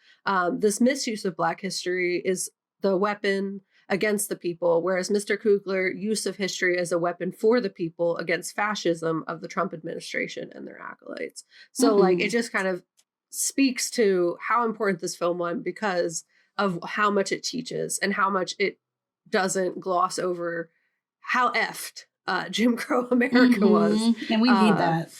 This misuse of Black history is the weapon against the people, whereas Mr. Coogler, use of history as a weapon for the people against fascism of the Trump administration and their acolytes. So, like, it just kind of speaks to how important this film was because of how much it teaches and how much it doesn't gloss over how effed Jim Crow America was. And we need that.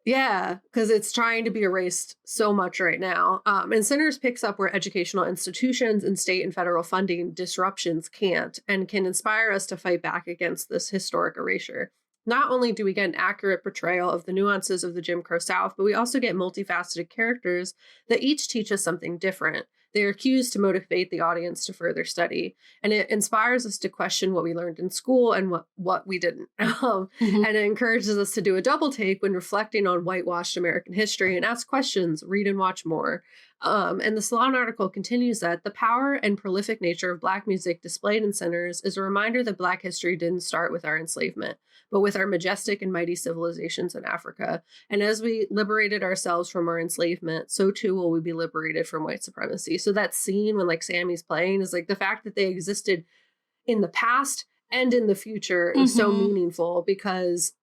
Yeah, because it's trying to be erased so much right now. And Sinners picks up where educational institutions and state and federal funding disruptions can't, and can inspire us to fight back against this historic erasure. Not only do we get an accurate portrayal of the nuances of the Jim Crow South, but we also get multifaceted characters that each teach us something different. They are cues to motivate the audience to further study, and it inspires us to question what we learned in school and what we didn't. And it encourages us to do a double take when reflecting on whitewashed American history and ask questions, read and watch more. And the Salon article continues that the power and prolific nature of Black music displayed in Sinners is a reminder that Black history didn't start with our enslavement, but with our majestic and mighty civilizations in Africa. And as we liberated ourselves from our enslavement, so too will we be liberated from white supremacy. So that scene when like Sammy's playing is like the fact that they existed in the past and in the future is so meaningful, because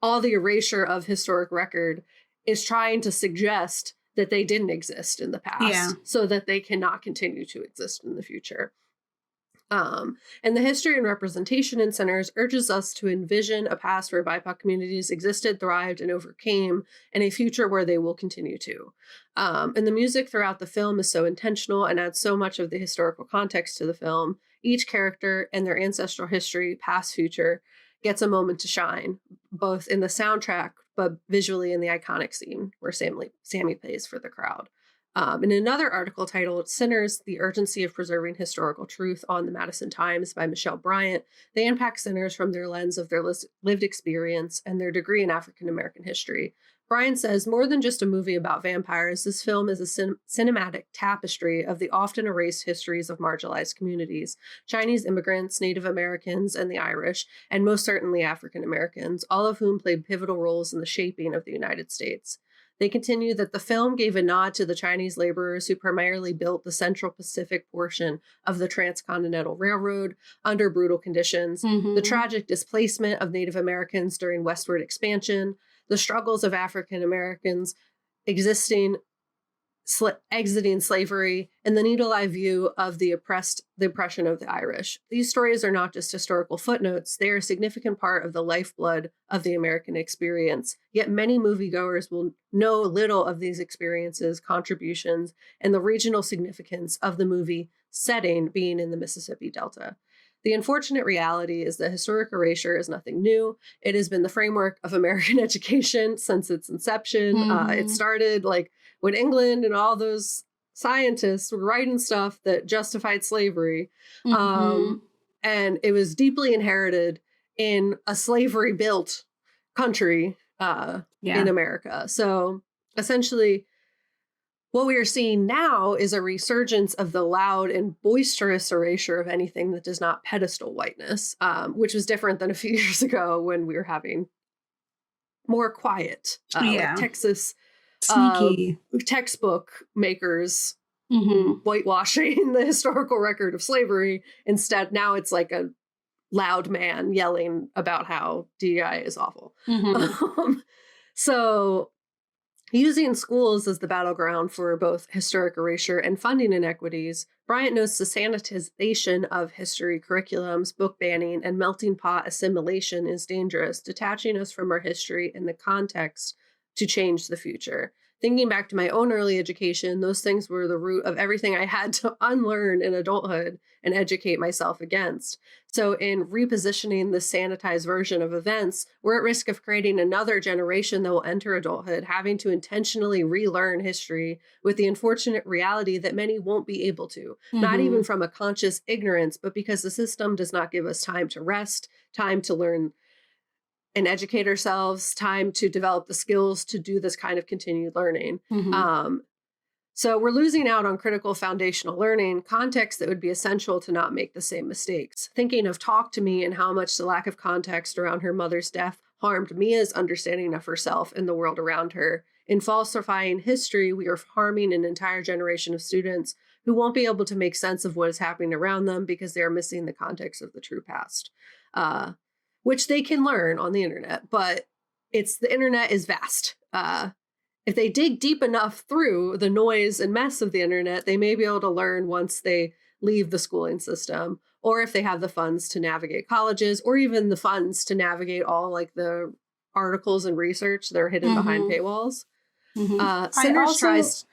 all the erasure of historic record is trying to suggest that they didn't exist in the past, so that they cannot continue to exist in the future. And the history and representation in Sinners urges us to envision a past where BIPOC communities existed, thrived, and overcame, and a future where they will continue to. And the music throughout the film is so intentional and adds so much of the historical context to the film. Each character and their ancestral history, past, future, gets a moment to shine, both in the soundtrack, but visually in the iconic scene where Sammy plays for the crowd. In another article titled Sinners, The Urgency of Preserving Historical Truth on the Madison Times by Michelle Bryant, they unpack Sinners from their lens of their lived experience and their degree in African American history. Bryant says, more than just a movie about vampires, this film is a cinematic tapestry of the often erased histories of marginalized communities, Chinese immigrants, Native Americans, and the Irish, and most certainly African Americans, all of whom played pivotal roles in the shaping of the United States. They continue that the film gave a nod to the Chinese laborers who primarily built the Central Pacific portion of the Transcontinental Railroad under brutal conditions, the tragic displacement of Native Americans during westward expansion, the struggles of African Americans exiting slavery, and the needle-eye view of the oppression of the Irish. These stories are not just historical footnotes, they are a significant part of the lifeblood of the American experience. Yet many moviegoers will know little of these experiences, contributions, and the regional significance of the movie setting being in the Mississippi Delta. The unfortunate reality is that historic erasure is nothing new. It has been the framework of American education since its inception. It started like when England and all those scientists were writing stuff that justified slavery. And it was deeply inherited in a slavery-built country in America. So essentially, what we are seeing now is a resurgence of the loud and boisterous erasure of anything that does not pedestal whiteness, which was different than a few years ago when we were having more quiet, like Texas sneaky textbook makers whitewashing the historical record of slavery. Instead, now it's like a loud man yelling about how DEI is awful. So using schools as the battleground for both historic erasure and funding inequities, Bryant notes the sanitization of history curriculums, book banning, and melting pot assimilation is dangerous, detaching us from our history and the context to change the future. Thinking back to my own early education, those things were the root of everything I had to unlearn in adulthood and educate myself against. So in repositioning the sanitized version of events, we're at risk of creating another generation that will enter adulthood, having to intentionally relearn history with the unfortunate reality that many won't be able to, not even from a conscious ignorance, but because the system does not give us time to rest, time to learn and educate ourselves, time to develop the skills to do this kind of continued learning. So we're losing out on critical foundational learning, context that would be essential to not make the same mistakes. Thinking of Talk to Me and how much the lack of context around her mother's death harmed Mia's understanding of herself and the world around her. In falsifying history, we are harming an entire generation of students who won't be able to make sense of what is happening around them because they are missing the context of the true past. Which they can learn on the internet, but the internet is vast. If they dig deep enough through the noise and mess of the internet, they may be able to learn once they leave the schooling system, or if they have the funds to navigate colleges, or even the funds to navigate all like the articles and research that are hidden behind paywalls. Sinners tries.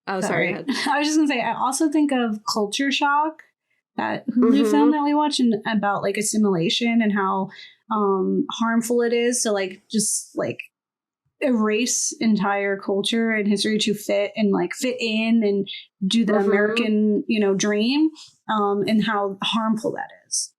Oh, sorry. I was just gonna say, I also think of Culture Shock, that Hulu film that we watched, and about like assimilation and how harmful it is to like just like erase entire culture and history to fit in and do the American, dream, and how harmful that is.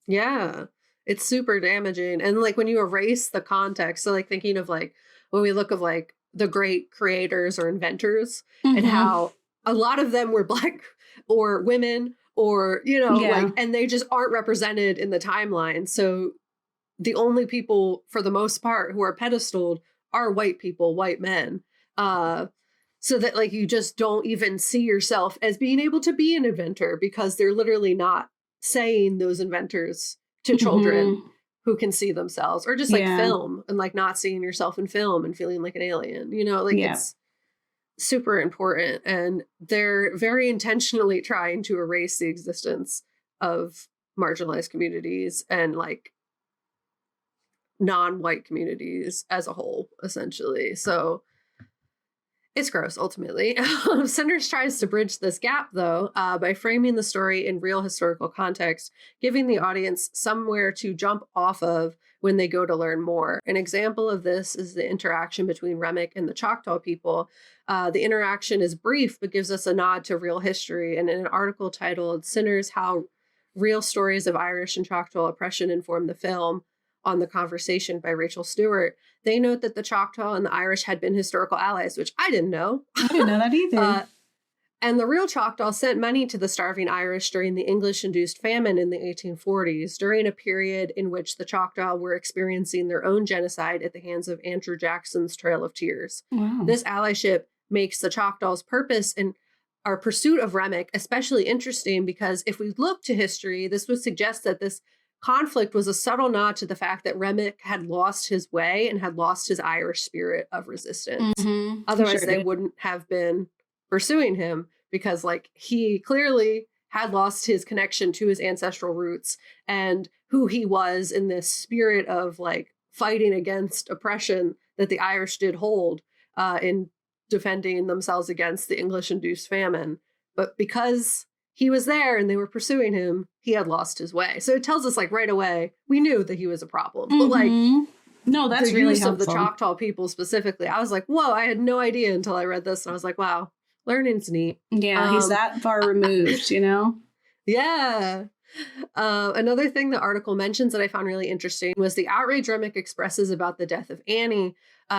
Yeah, it's super damaging. And like when you erase the context, so like thinking of like when we look of like the great creators or inventors and how a lot of them were Black or women or, like, and they just aren't represented in the timeline. So the only people for the most part who are pedestaled are white people, white men. So that like you just don't even see yourself as being able to be an inventor because they're literally not saying those inventors to children who can see themselves, or just like film and like not seeing yourself in film and feeling like an alien, it's super important. And they're very intentionally trying to erase the existence of marginalized communities and like non-white communities as a whole, essentially. So it's gross, ultimately. Sinners tries to bridge this gap, though, by framing the story in real historical context, giving the audience somewhere to jump off of when they go to learn more. An example of this is the interaction between Remick and the Choctaw people. The interaction is brief, but gives us a nod to real history. And in an article titled Sinners, How Real Stories of Irish and Choctaw Oppression Inform the Film, on the Conversation by Rachel Stewart, they note that the Choctaw and the Irish had been historical allies, which I didn't know. I didn't know that either. And the real Choctaw sent money to the starving Irish during the English-induced famine in the 1840s, during a period in which the Choctaw were experiencing their own genocide at the hands of Andrew Jackson's Trail of Tears. Wow. This allyship makes the Choctaws' purpose and our pursuit of Remick especially interesting because if we look to history, this would suggest that this conflict was a subtle nod to the fact that Remick had lost his way and had lost his Irish spirit of resistance. Otherwise, they wouldn't have been pursuing him because, like, he clearly had lost his connection to his ancestral roots and who he was in this spirit of, like, fighting against oppression that the Irish did hold in defending themselves against the English-induced famine. But because he was there and they were pursuing him, he had lost his way. So it tells us like right away, we knew that he was a problem. But like, no, that's the really use helpful. of the Choctaw people specifically, I was like, whoa, I had no idea until I read this. And I was like, wow, learning's neat. Yeah, he's that far removed, Yeah. Another thing the article mentions that I found really interesting was the outrage Remick expresses about the death of Annie,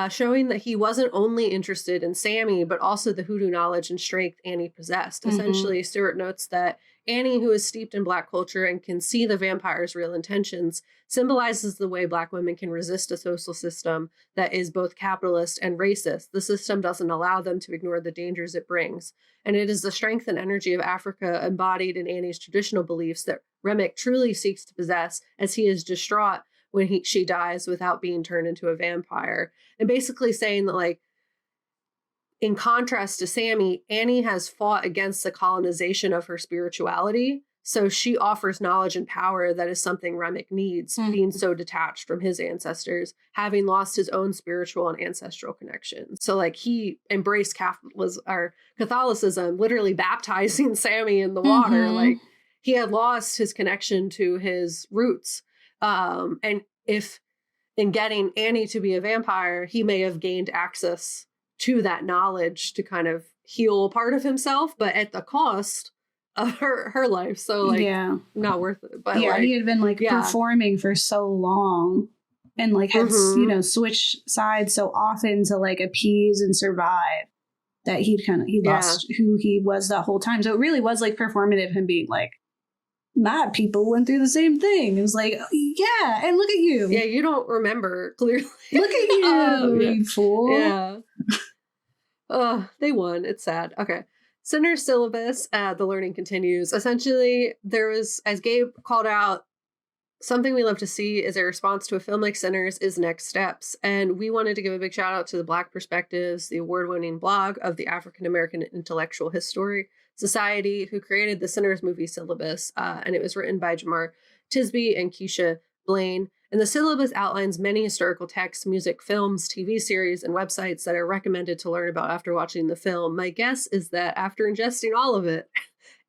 showing that he wasn't only interested in Sammy, but also the hoodoo knowledge and strength Annie possessed. Essentially, Stewart notes that Annie, who is steeped in Black culture and can see the vampire's real intentions, symbolizes the way Black women can resist a social system that is both capitalist and racist. The system doesn't allow them to ignore the dangers it brings. And it is the strength and energy of Africa embodied in Annie's traditional beliefs that Remick truly seeks to possess, as he is distraught when she dies without being turned into a vampire. And basically saying that, like, in contrast to Sammy, Annie has fought against the colonization of her spirituality. So she offers knowledge and power that is something Remick needs, being so detached from his ancestors, having lost his own spiritual and ancestral connections. So like he embraced Catholicism, literally baptizing Sammy in the water. Like he had lost his connection to his roots. And if in getting Annie to be a vampire, he may have gained access to that knowledge to kind of heal part of himself, but at the cost of her life. So like, not worth it. But he had been like performing for so long and like had, switched sides so often to like appease and survive that he lost who he was that whole time. So it really was like performative, him being like, my people went through the same thing. It was like, yeah, and look at you. Yeah, you don't remember clearly. Look at you, you fool. Yeah. They won. It's sad. Okay. Sinner's syllabus, the learning continues. Essentially, there was, as Gabe called out, something we love to see is a response to a film like Sinners is Next Steps. And we wanted to give a big shout out to the Black Perspectives, the award-winning blog of the African American Intellectual History Society, who created the Sinners movie syllabus. And it was written by Jamar Tisby and Keisha Blaine. And the syllabus outlines many historical texts, music, films, TV series, and websites that are recommended to learn about after watching the film. My guess is that after ingesting all of it,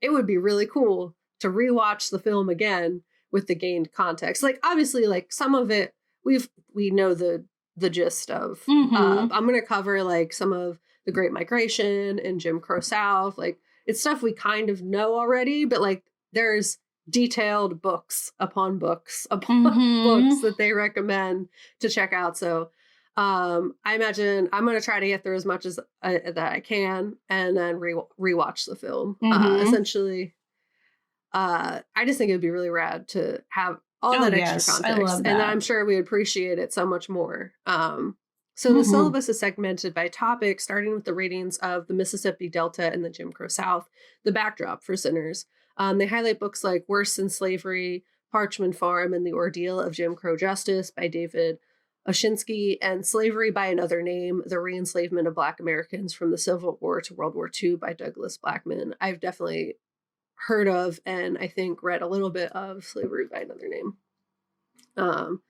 it would be really cool to rewatch the film again with the gained context. Like, obviously, like, some of it we know the gist of. I'm going to cover like some of the Great Migration and Jim Crow South. Like, it's stuff we kind of know already, but like there's detailed books upon books books that they recommend to check out. So I imagine I'm going to try to get through as much as that I can, and then rewatch the film. Essentially, I just think it'd be really rad to have all that extra context, and I'm sure we appreciate it so much more. So the syllabus is segmented by topic, starting with the readings of the Mississippi Delta and the Jim Crow South, the backdrop for sinners. They highlight books like Worse Than Slavery, Parchman Farm, and The Ordeal of Jim Crow Justice by David Oshinsky, and Slavery by Another Name, The Re-Enslavement of Black Americans from the Civil War to World War II by Douglas Blackman. I've definitely heard of, and I think read a little bit of Slavery by Another Name.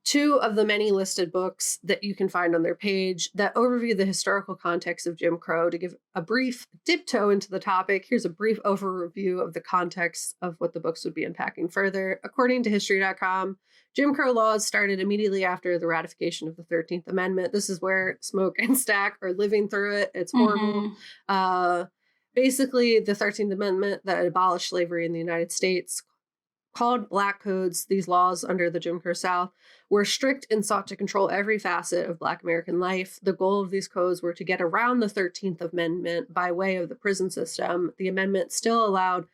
Two of the many listed books that you can find on their page that overview the historical context of Jim Crow. To give a brief dip toe into the topic, here's a brief overview of the context of what the books would be unpacking further. According to History.com, Jim Crow laws started immediately after the ratification of the 13th Amendment. This is where Smoke and Stack are living through it. It's horrible. Basically, the 13th Amendment that abolished slavery in the United States, called Black Codes, these laws under the Jim Crow South, were strict and sought to control every facet of Black American life. The goal of these codes were to get around the 13th Amendment by way of the prison system. The amendment still allowed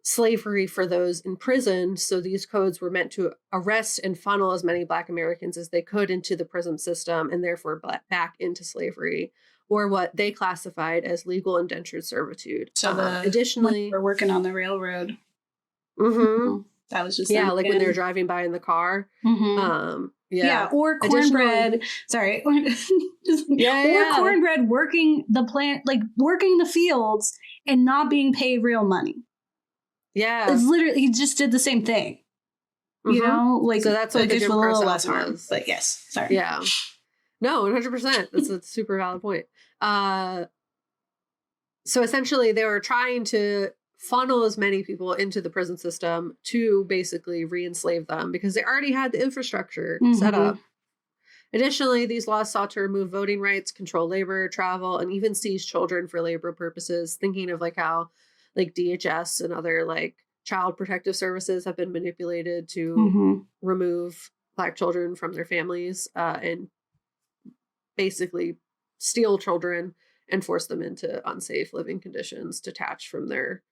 slavery for those in prison, so these codes were meant to arrest and funnel as many Black Americans as they could into the prison system and therefore back into slavery, or what they classified as legal indentured servitude. So additionally, we're working on the railroad. That was just like when they were driving by in the car. Or cornbread. Sorry, or cornbread working the plant, like working the fields and not being paid real money. Yeah, it's literally he just did the same thing. You know, like so that's what the Jim Crow South was. But yes, sorry. Yeah, no, 100%. That's a super valid point. So essentially, they were trying to funnel as many people into the prison system to basically re-enslave them because they already had the infrastructure set up. Additionally, these laws sought to remove voting rights, control labor, travel, and even seize children for labor purposes, thinking of like how like DHS and other like child protective services have been manipulated to remove Black children from their families and basically steal children and force them into unsafe living conditions detached from their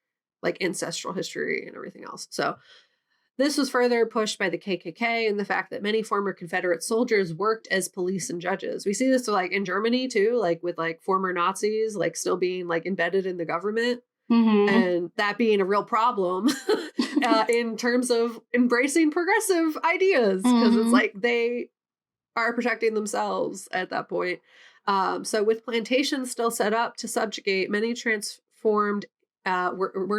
like ancestral history and everything else. So this was further pushed by the KKK and the fact that many former Confederate soldiers worked as police and judges. We see this like in Germany too, like with like former Nazis, like still being like embedded in the government. And that being a real problem in terms of embracing progressive ideas, because it's like they are protecting themselves at that point. So with plantations still set up to subjugate, many were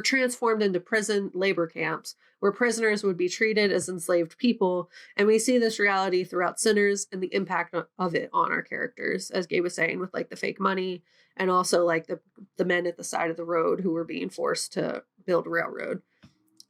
transformed into prison labor camps where prisoners would be treated as enslaved people. And we see this reality throughout Sinners and the impact of it on our characters, as Gabe was saying, with like the fake money and also like the men at the side of the road who were being forced to build a railroad.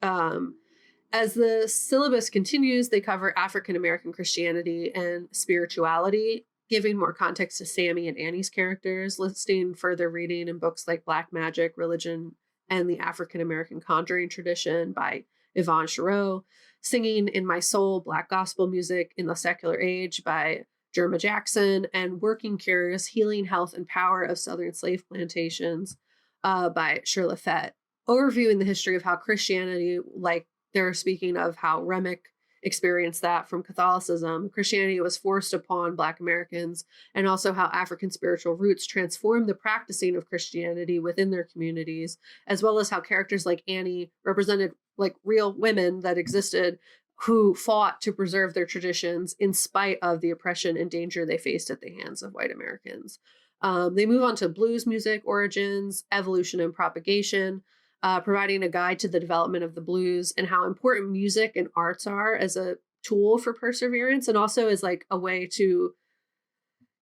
As the syllabus continues, they cover African American Christianity and spirituality, giving more context to Sammy and Annie's characters, listing further reading in books like Black Magic, Religion, and the African American Conjuring Tradition by Yvonne Choureau, Singing in My Soul, Black Gospel Music in the Secular Age by Jerma Jackson, and Working Cures, Healing, Health, and Power of Southern Slave Plantations by Shirley Fett, overviewing the history of how Christianity, like they're speaking of how Remick experienced that from Catholicism. Christianity was forced upon Black Americans, and also how African spiritual roots transformed the practicing of Christianity within their communities, as well as how characters like Annie represented like real women that existed who fought to preserve their traditions in spite of the oppression and danger they faced at the hands of white Americans. They move on to blues music origins, evolution, and propagation, providing a guide to the development of the blues and how important music and arts are as a tool for perseverance, and also as like a way to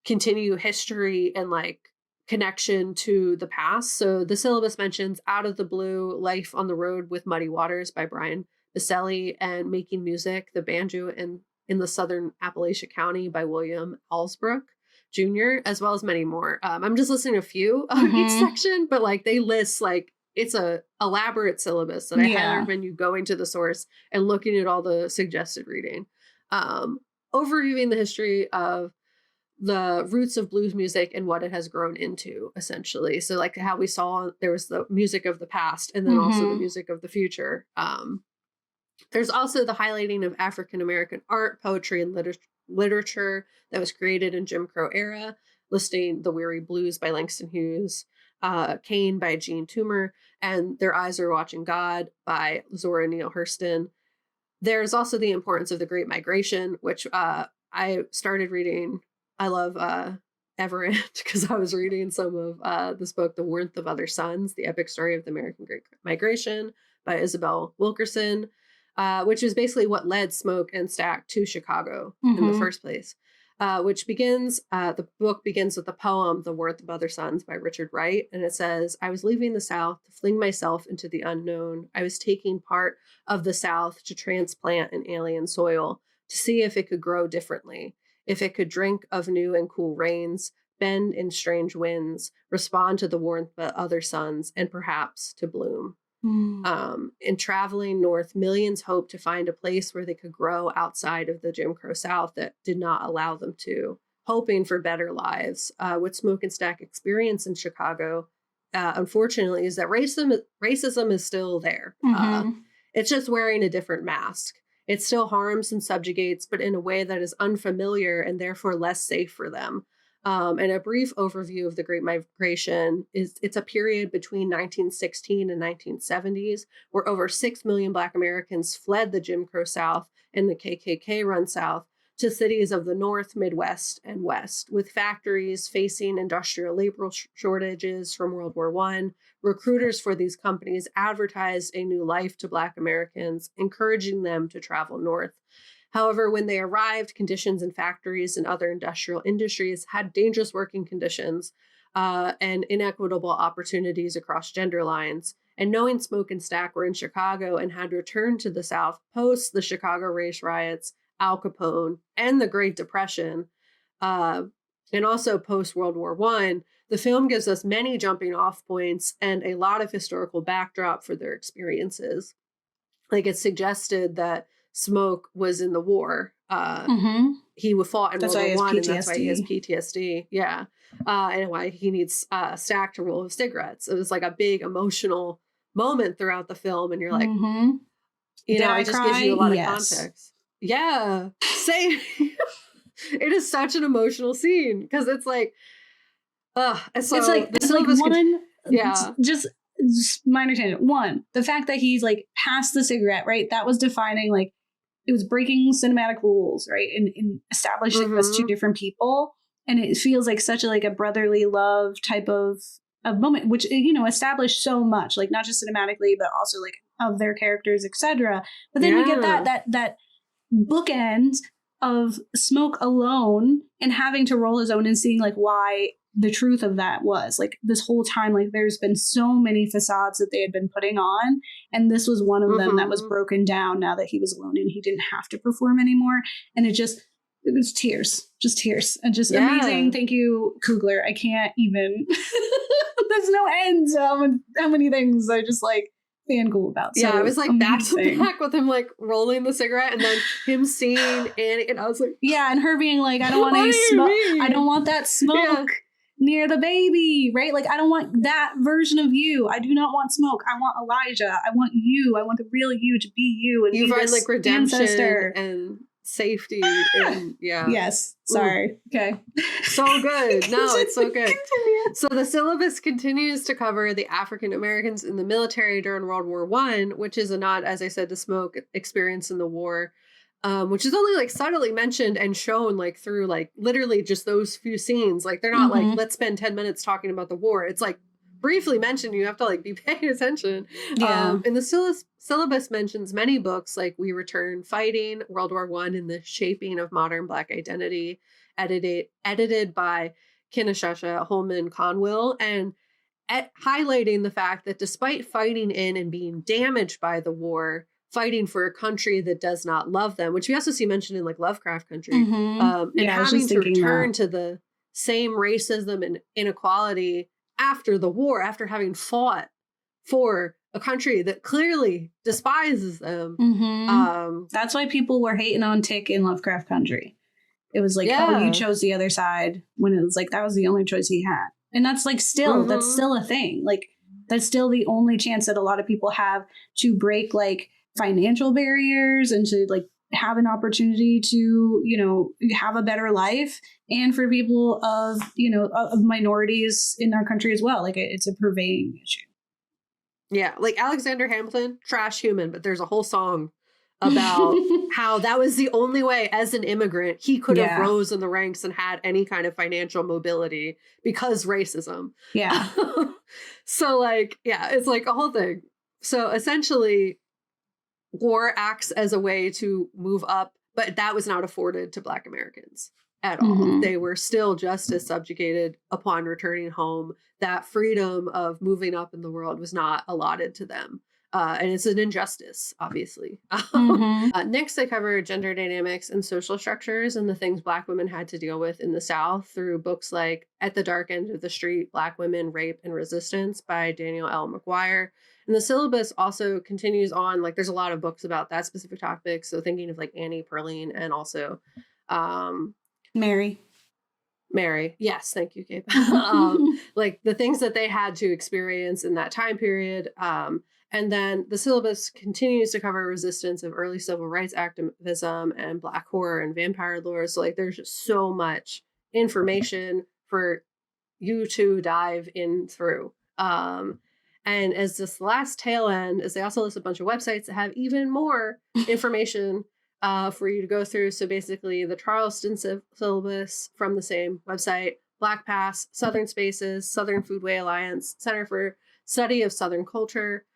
continue history and like connection to the past. So the syllabus mentions Out of the Blue, Life on the Road with Muddy Waters by Brian Baselli, and Making Music, the Banjo in the Southern Appalachia County by William Alsbrook Jr., as well as many more. I'm just listing a few of each section, but like they list like it's a elaborate syllabus that I highly recommend you going to the source and looking at all the suggested reading. Overviewing the history of the roots of blues music and what it has grown into, essentially. So like how we saw there was the music of the past and then also the music of the future. There's also the highlighting of African-American art, poetry, and literature that was created in Jim Crow era, listing The Weary Blues by Langston Hughes, Cain by Jean Toomer, and Their Eyes Are Watching God by Zora Neale Hurston. There's also the importance of the Great Migration, which I started reading. I love Everett because I was reading some of this book, The Warmth of Other Suns, The Epic Story of the American Great Migration by Isabel Wilkerson, which is basically what led Smoke and Stack to Chicago in the first place, which begins, the book begins with the poem, The Warmth of Other Suns by Richard Wright. And it says, I was leaving the South to fling myself into the unknown. I was taking part of the South to transplant an alien soil, to see if it could grow differently, if it could drink of new and cool rains, bend in strange winds, respond to the warmth of other suns, and perhaps to bloom. In traveling north, millions hoped to find a place where they could grow outside of the Jim Crow South that did not allow them to, hoping for better lives. What Smoke and Stack experience in Chicago, unfortunately, is that racism is still there. It's just wearing a different mask. It still harms and subjugates, but in a way that is unfamiliar and therefore less safe for them. And a brief overview of the Great Migration it's a period between 1916 and 1970s where over 6 million Black Americans fled the Jim Crow South and the KKK-run South to cities of the North, Midwest, and West, with factories facing industrial labor shortages from World War I. Recruiters for these companies advertised a new life to Black Americans, encouraging them to travel north. However, when they arrived, conditions in factories and other industrial industries had dangerous working conditions and inequitable opportunities across gender lines. And knowing Smoke and Stack were in Chicago and had returned to the South post the Chicago race riots, Al Capone, and the Great Depression, and also post World War I, the film gives us many jumping off points and a lot of historical backdrop for their experiences. Like it's suggested that Smoke was in the war. He fought in World War I, and that's why he has PTSD. Yeah. And why he needs Stack to roll his cigarettes. It was like a big emotional moment throughout the film. And you're like, you know, it just gives you a lot of context. Yeah. Same. It is such an emotional scene because it's like, it's like one, just minor tangent. One, the fact that he's like passed the cigarette, right? That was defining, like, it was breaking cinematic rules, right? And establishing us two different people. And it feels like such a brotherly love type of moment, which, you know, established so much, like not just cinematically, but also like of their characters, etc. But then you get that bookend of Smoke alone and having to roll his own and seeing like why the truth of that was like this whole time, like there's been so many facades that they had been putting on, and this was one of them that was broken down now that he was alone and he didn't have to perform anymore. And it was tears and just amazing. Thank you, Coogler. I can't even there's no end to how many things I just like fangirl about. So I was like back to back with him like rolling the cigarette and then him seeing Annie, and I was like, and her being like, I don't want any smoke. I don't want that smoke near the baby, right? Like, I don't want that version of you. I do not want Smoke. I want Elijah. I want you. I want the real you to be you and you be find like redemption ancestor. And safety and yes, sorry. Okay, so good. No, it's so good. So the syllabus continues to cover the African Americans in the military during World War I, which is a nod, as I said, to Smoke experience in the war, which is only like subtly mentioned and shown like through like literally just those few scenes. Like they're not like, let's spend 10 minutes talking about the war. It's like briefly mention, you have to like be paying attention. Yeah. And the syllabus mentions many books like We Return Fighting, World War I and the Shaping of Modern Black Identity, edited by Kinashasha Holman Conwill, and highlighting the fact that despite fighting in and being damaged by the war, fighting for a country that does not love them, which we also see mentioned in like Lovecraft Country, and having to return to the same racism and inequality after the war, after having fought for a country that clearly despises them. That's why people were hating on Tick in Lovecraft Country. It was like, oh, you chose the other side, when it was like, that was the only choice he had. And that's like still, that's still a thing. Like, that's still the only chance that a lot of people have to break like financial barriers and to like have an opportunity to, you know, have a better life, and for people of, you know, of minorities in our country as well. Like, it's a pervading issue. Yeah, like Alexander Hamilton, trash human, but there's a whole song about how that was the only way as an immigrant he could have rose in the ranks and had any kind of financial mobility, because racism. Yeah. So like, yeah, it's like a whole thing. So essentially, war acts as a way to move up, but that was not afforded to Black Americans at all. They were still just as subjugated upon returning home. That freedom of moving up in the world was not allotted to them. And it's an injustice, obviously. Next, they cover gender dynamics and social structures and the things Black women had to deal with in the South through books like At the Dark End of the Street, Black Women, Rape, and Resistance by Daniel L. McGuire. And the syllabus also continues on, like there's a lot of books about that specific topic. So thinking of like Annie Perline and also Mary. Yes. Thank you, Gabe. Like the things that they had to experience in that time period. And then the syllabus continues to cover resistance of early civil rights activism and Black horror and vampire lore. So like there's just so much information for you to dive in through. And as this last tail end, is they also list a bunch of websites that have even more information for you to go through. So basically the Charleston syllabus from the same website, Black Pass, Southern Spaces, Southern Foodway Alliance, Center for Study of Southern Culture,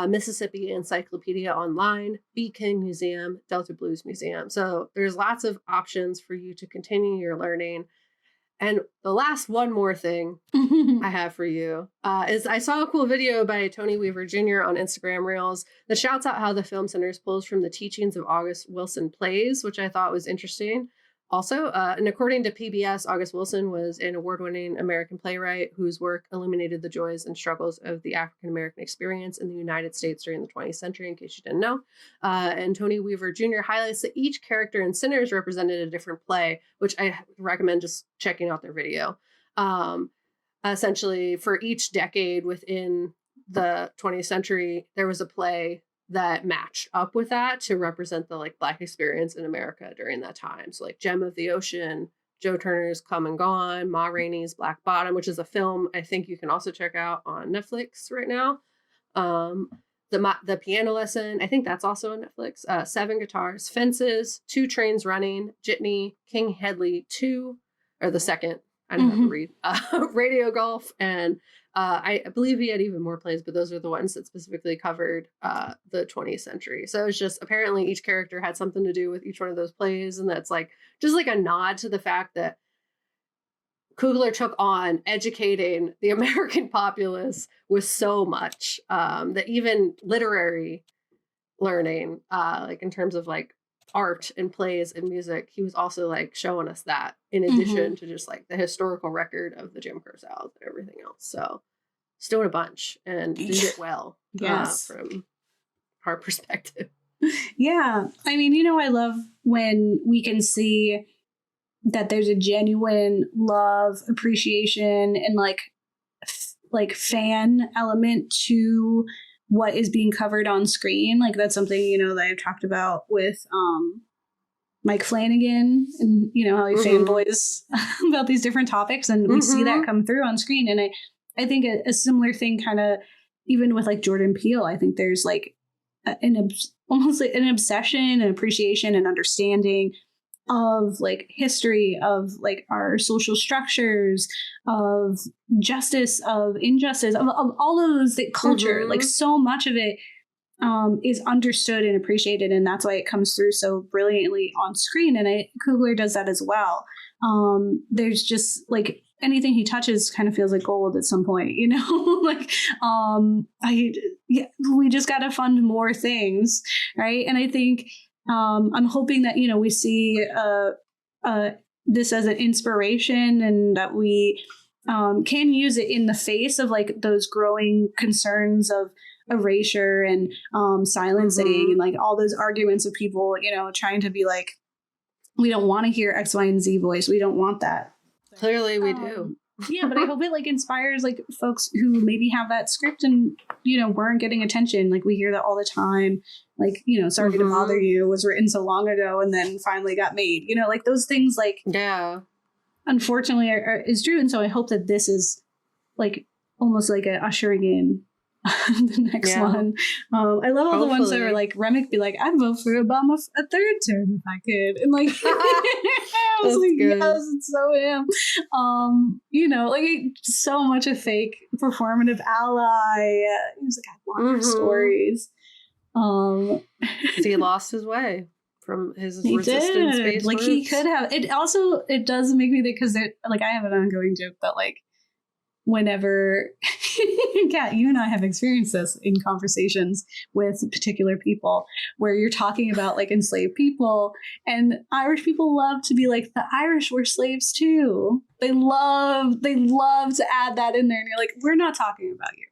Mississippi Encyclopedia Online, Bee King Museum, Delta Blues Museum. So there's lots of options for you to continue your learning. And the last one more thing I have for you is I saw a cool video by Tony Weaver Jr. on Instagram Reels that shouts out how the Film Centers pulls from the teachings of August Wilson plays, which I thought was interesting. Also, and according to PBS, August Wilson was an award-winning American playwright whose work illuminated the joys and struggles of the African-American experience in the United States during the 20th century, in case you didn't know. And Tony Weaver Jr. highlights that each character in Sinners represented a different play, which I recommend just checking out their video. Essentially, for each decade within the 20th century, there was a play that matched up with that to represent the like Black experience in America during that time. So like Gem of the Ocean, Joe Turner's Come and Gone, Ma Rainey's Black Bottom, which is a film I think you can also check out on Netflix right now. The Piano Lesson, I think that's also on Netflix. Seven Guitars, Fences, Two Trains Running, Jitney, King Headley 2, or the second, I don't have to read, Radio Golf, and I believe he had even more plays, but those are the ones that specifically covered the 20th century. So it's just apparently each character had something to do with each one of those plays. And that's like just like a nod to the fact that Coogler took on educating the American populace with so much that even literary learning, like in terms of like art and plays and music, he was also like showing us that in addition to just like the historical record of the Jim Crow South and everything else. So he's doing a bunch and did it well. From our perspective. Yeah. I mean, you know, I love when we can see that there's a genuine love, appreciation, and like fan element to what is being covered on screen. Like that's something, you know, that I've talked about with Mike Flanagan, and you know how he fanboys about these different topics, and we see that come through on screen. And I think a similar thing kind of even with like Jordan Peele, I think there's like almost like an obsession and appreciation and understanding of like history, of like our social structures, of justice, of injustice, of all of those, the culture, like so much of it is understood and appreciated, and that's why it comes through so brilliantly on screen. And Coogler does that as well. There's just like anything he touches kind of feels like gold at some point, you know. Like we just got to fund more things, right? And I think I'm hoping that, you know, we see this as an inspiration, and that we can use it in the face of like those growing concerns of erasure and silencing and like all those arguments of people, you know, trying to be like, we don't want to hear X, Y, and Z voice. We don't want that. Clearly we do. Yeah, but I hope it like inspires like folks who maybe have that script and, you know, weren't getting attention. Like we hear that all the time. Like, you know, Sorry to Bother You was written so long ago and then finally got made. You know, like those things like, yeah, unfortunately is true. And so I hope that this is like almost like a ushering in the next one. I love all the ones that are like Remick be like, I'd vote for Obama a third term if I could, and like I was like, good. Yes, it's so him. You know, like so much a fake performative ally. He was like, I want her stories. He lost his way from his he resistance based like roots. He could have. It also, it does make me think, because like I have an ongoing joke that like whenever Kat, you and I have experienced this in conversations with particular people where you're talking about like enslaved people, and Irish people love to be like, the Irish were slaves too. They love to add that in there, and you're like, we're not talking about you.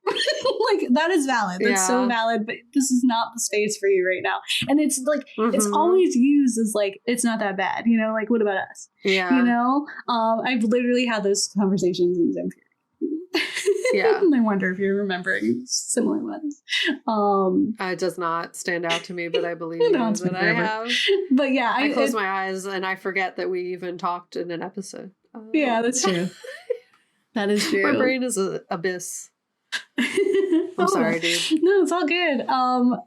Like that is valid. That's so valid, but this is not the space for you right now. And it's like it's always used as like, it's not that bad, you know, like what about us? Yeah. You know? I've literally had those conversations in Zen period. Yeah. I wonder if you're remembering similar ones. It does not stand out to me, but I believe that I have. But yeah, I close my eyes and I forget that we even talked in an episode. Yeah, that's true. That is true. My brain is an abyss. I'm sorry, dude. No, it's all good.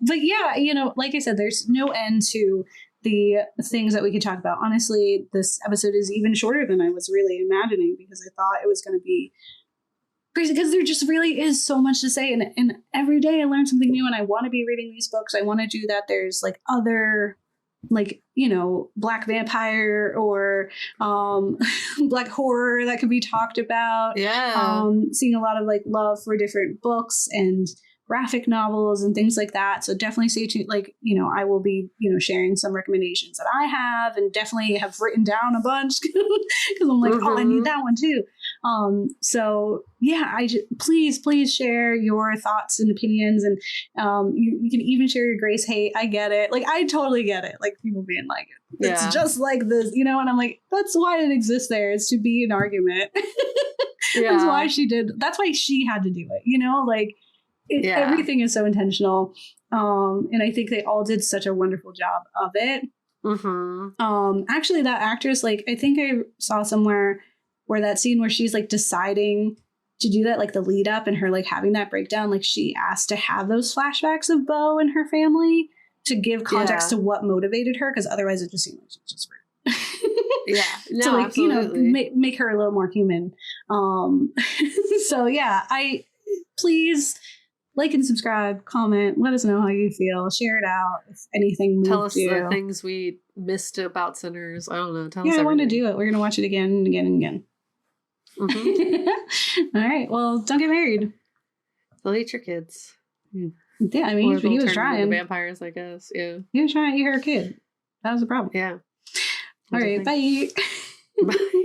But yeah, you know, like I said, there's no end to the things that we could talk about. Honestly, this episode is even shorter than I was really imagining, because I thought it was going to be crazy, because there just really is so much to say, and every day I learn something new, and I want to be reading these books. I want to do that. There's like other, like, you know, Black vampire or Black horror that could be talked about. Yeah. Seeing a lot of like love for different books and graphic novels and things like that. So definitely stay tuned. Like, you know, I will be, you know, sharing some recommendations that I have, and definitely have written down a bunch because I'm like, oh, I need that one too. So yeah, please share your thoughts and opinions, and you can even share your Grace hate. I get it. Like, I totally get it. Like people being like, it's just like this, you know, and I'm like, that's why it exists there, is to be an argument. That's why she had to do it, you know, like everything is so intentional. And I think they all did such a wonderful job of it. Actually, that actress, like, I think I saw somewhere where that scene where she's like deciding to do that, like the lead up and her like having that breakdown, like she asked to have those flashbacks of Bo and her family to give context to what motivated her, because otherwise it just seemed like she was just rude. So like, absolutely. You know, make her a little more human. So yeah, please like and subscribe, comment, let us know how you feel, share it out if anything moved. Tell us the things we missed about Sinners. I don't know. Tell us I want to do it. We're gonna watch it again and again and again. All right. Well, don't get married. They'll eat your kids. Yeah, I mean, he was trying. Vampires, I guess. Yeah. He was trying to eat her kid. That was the problem. Yeah. All right. Bye. Bye.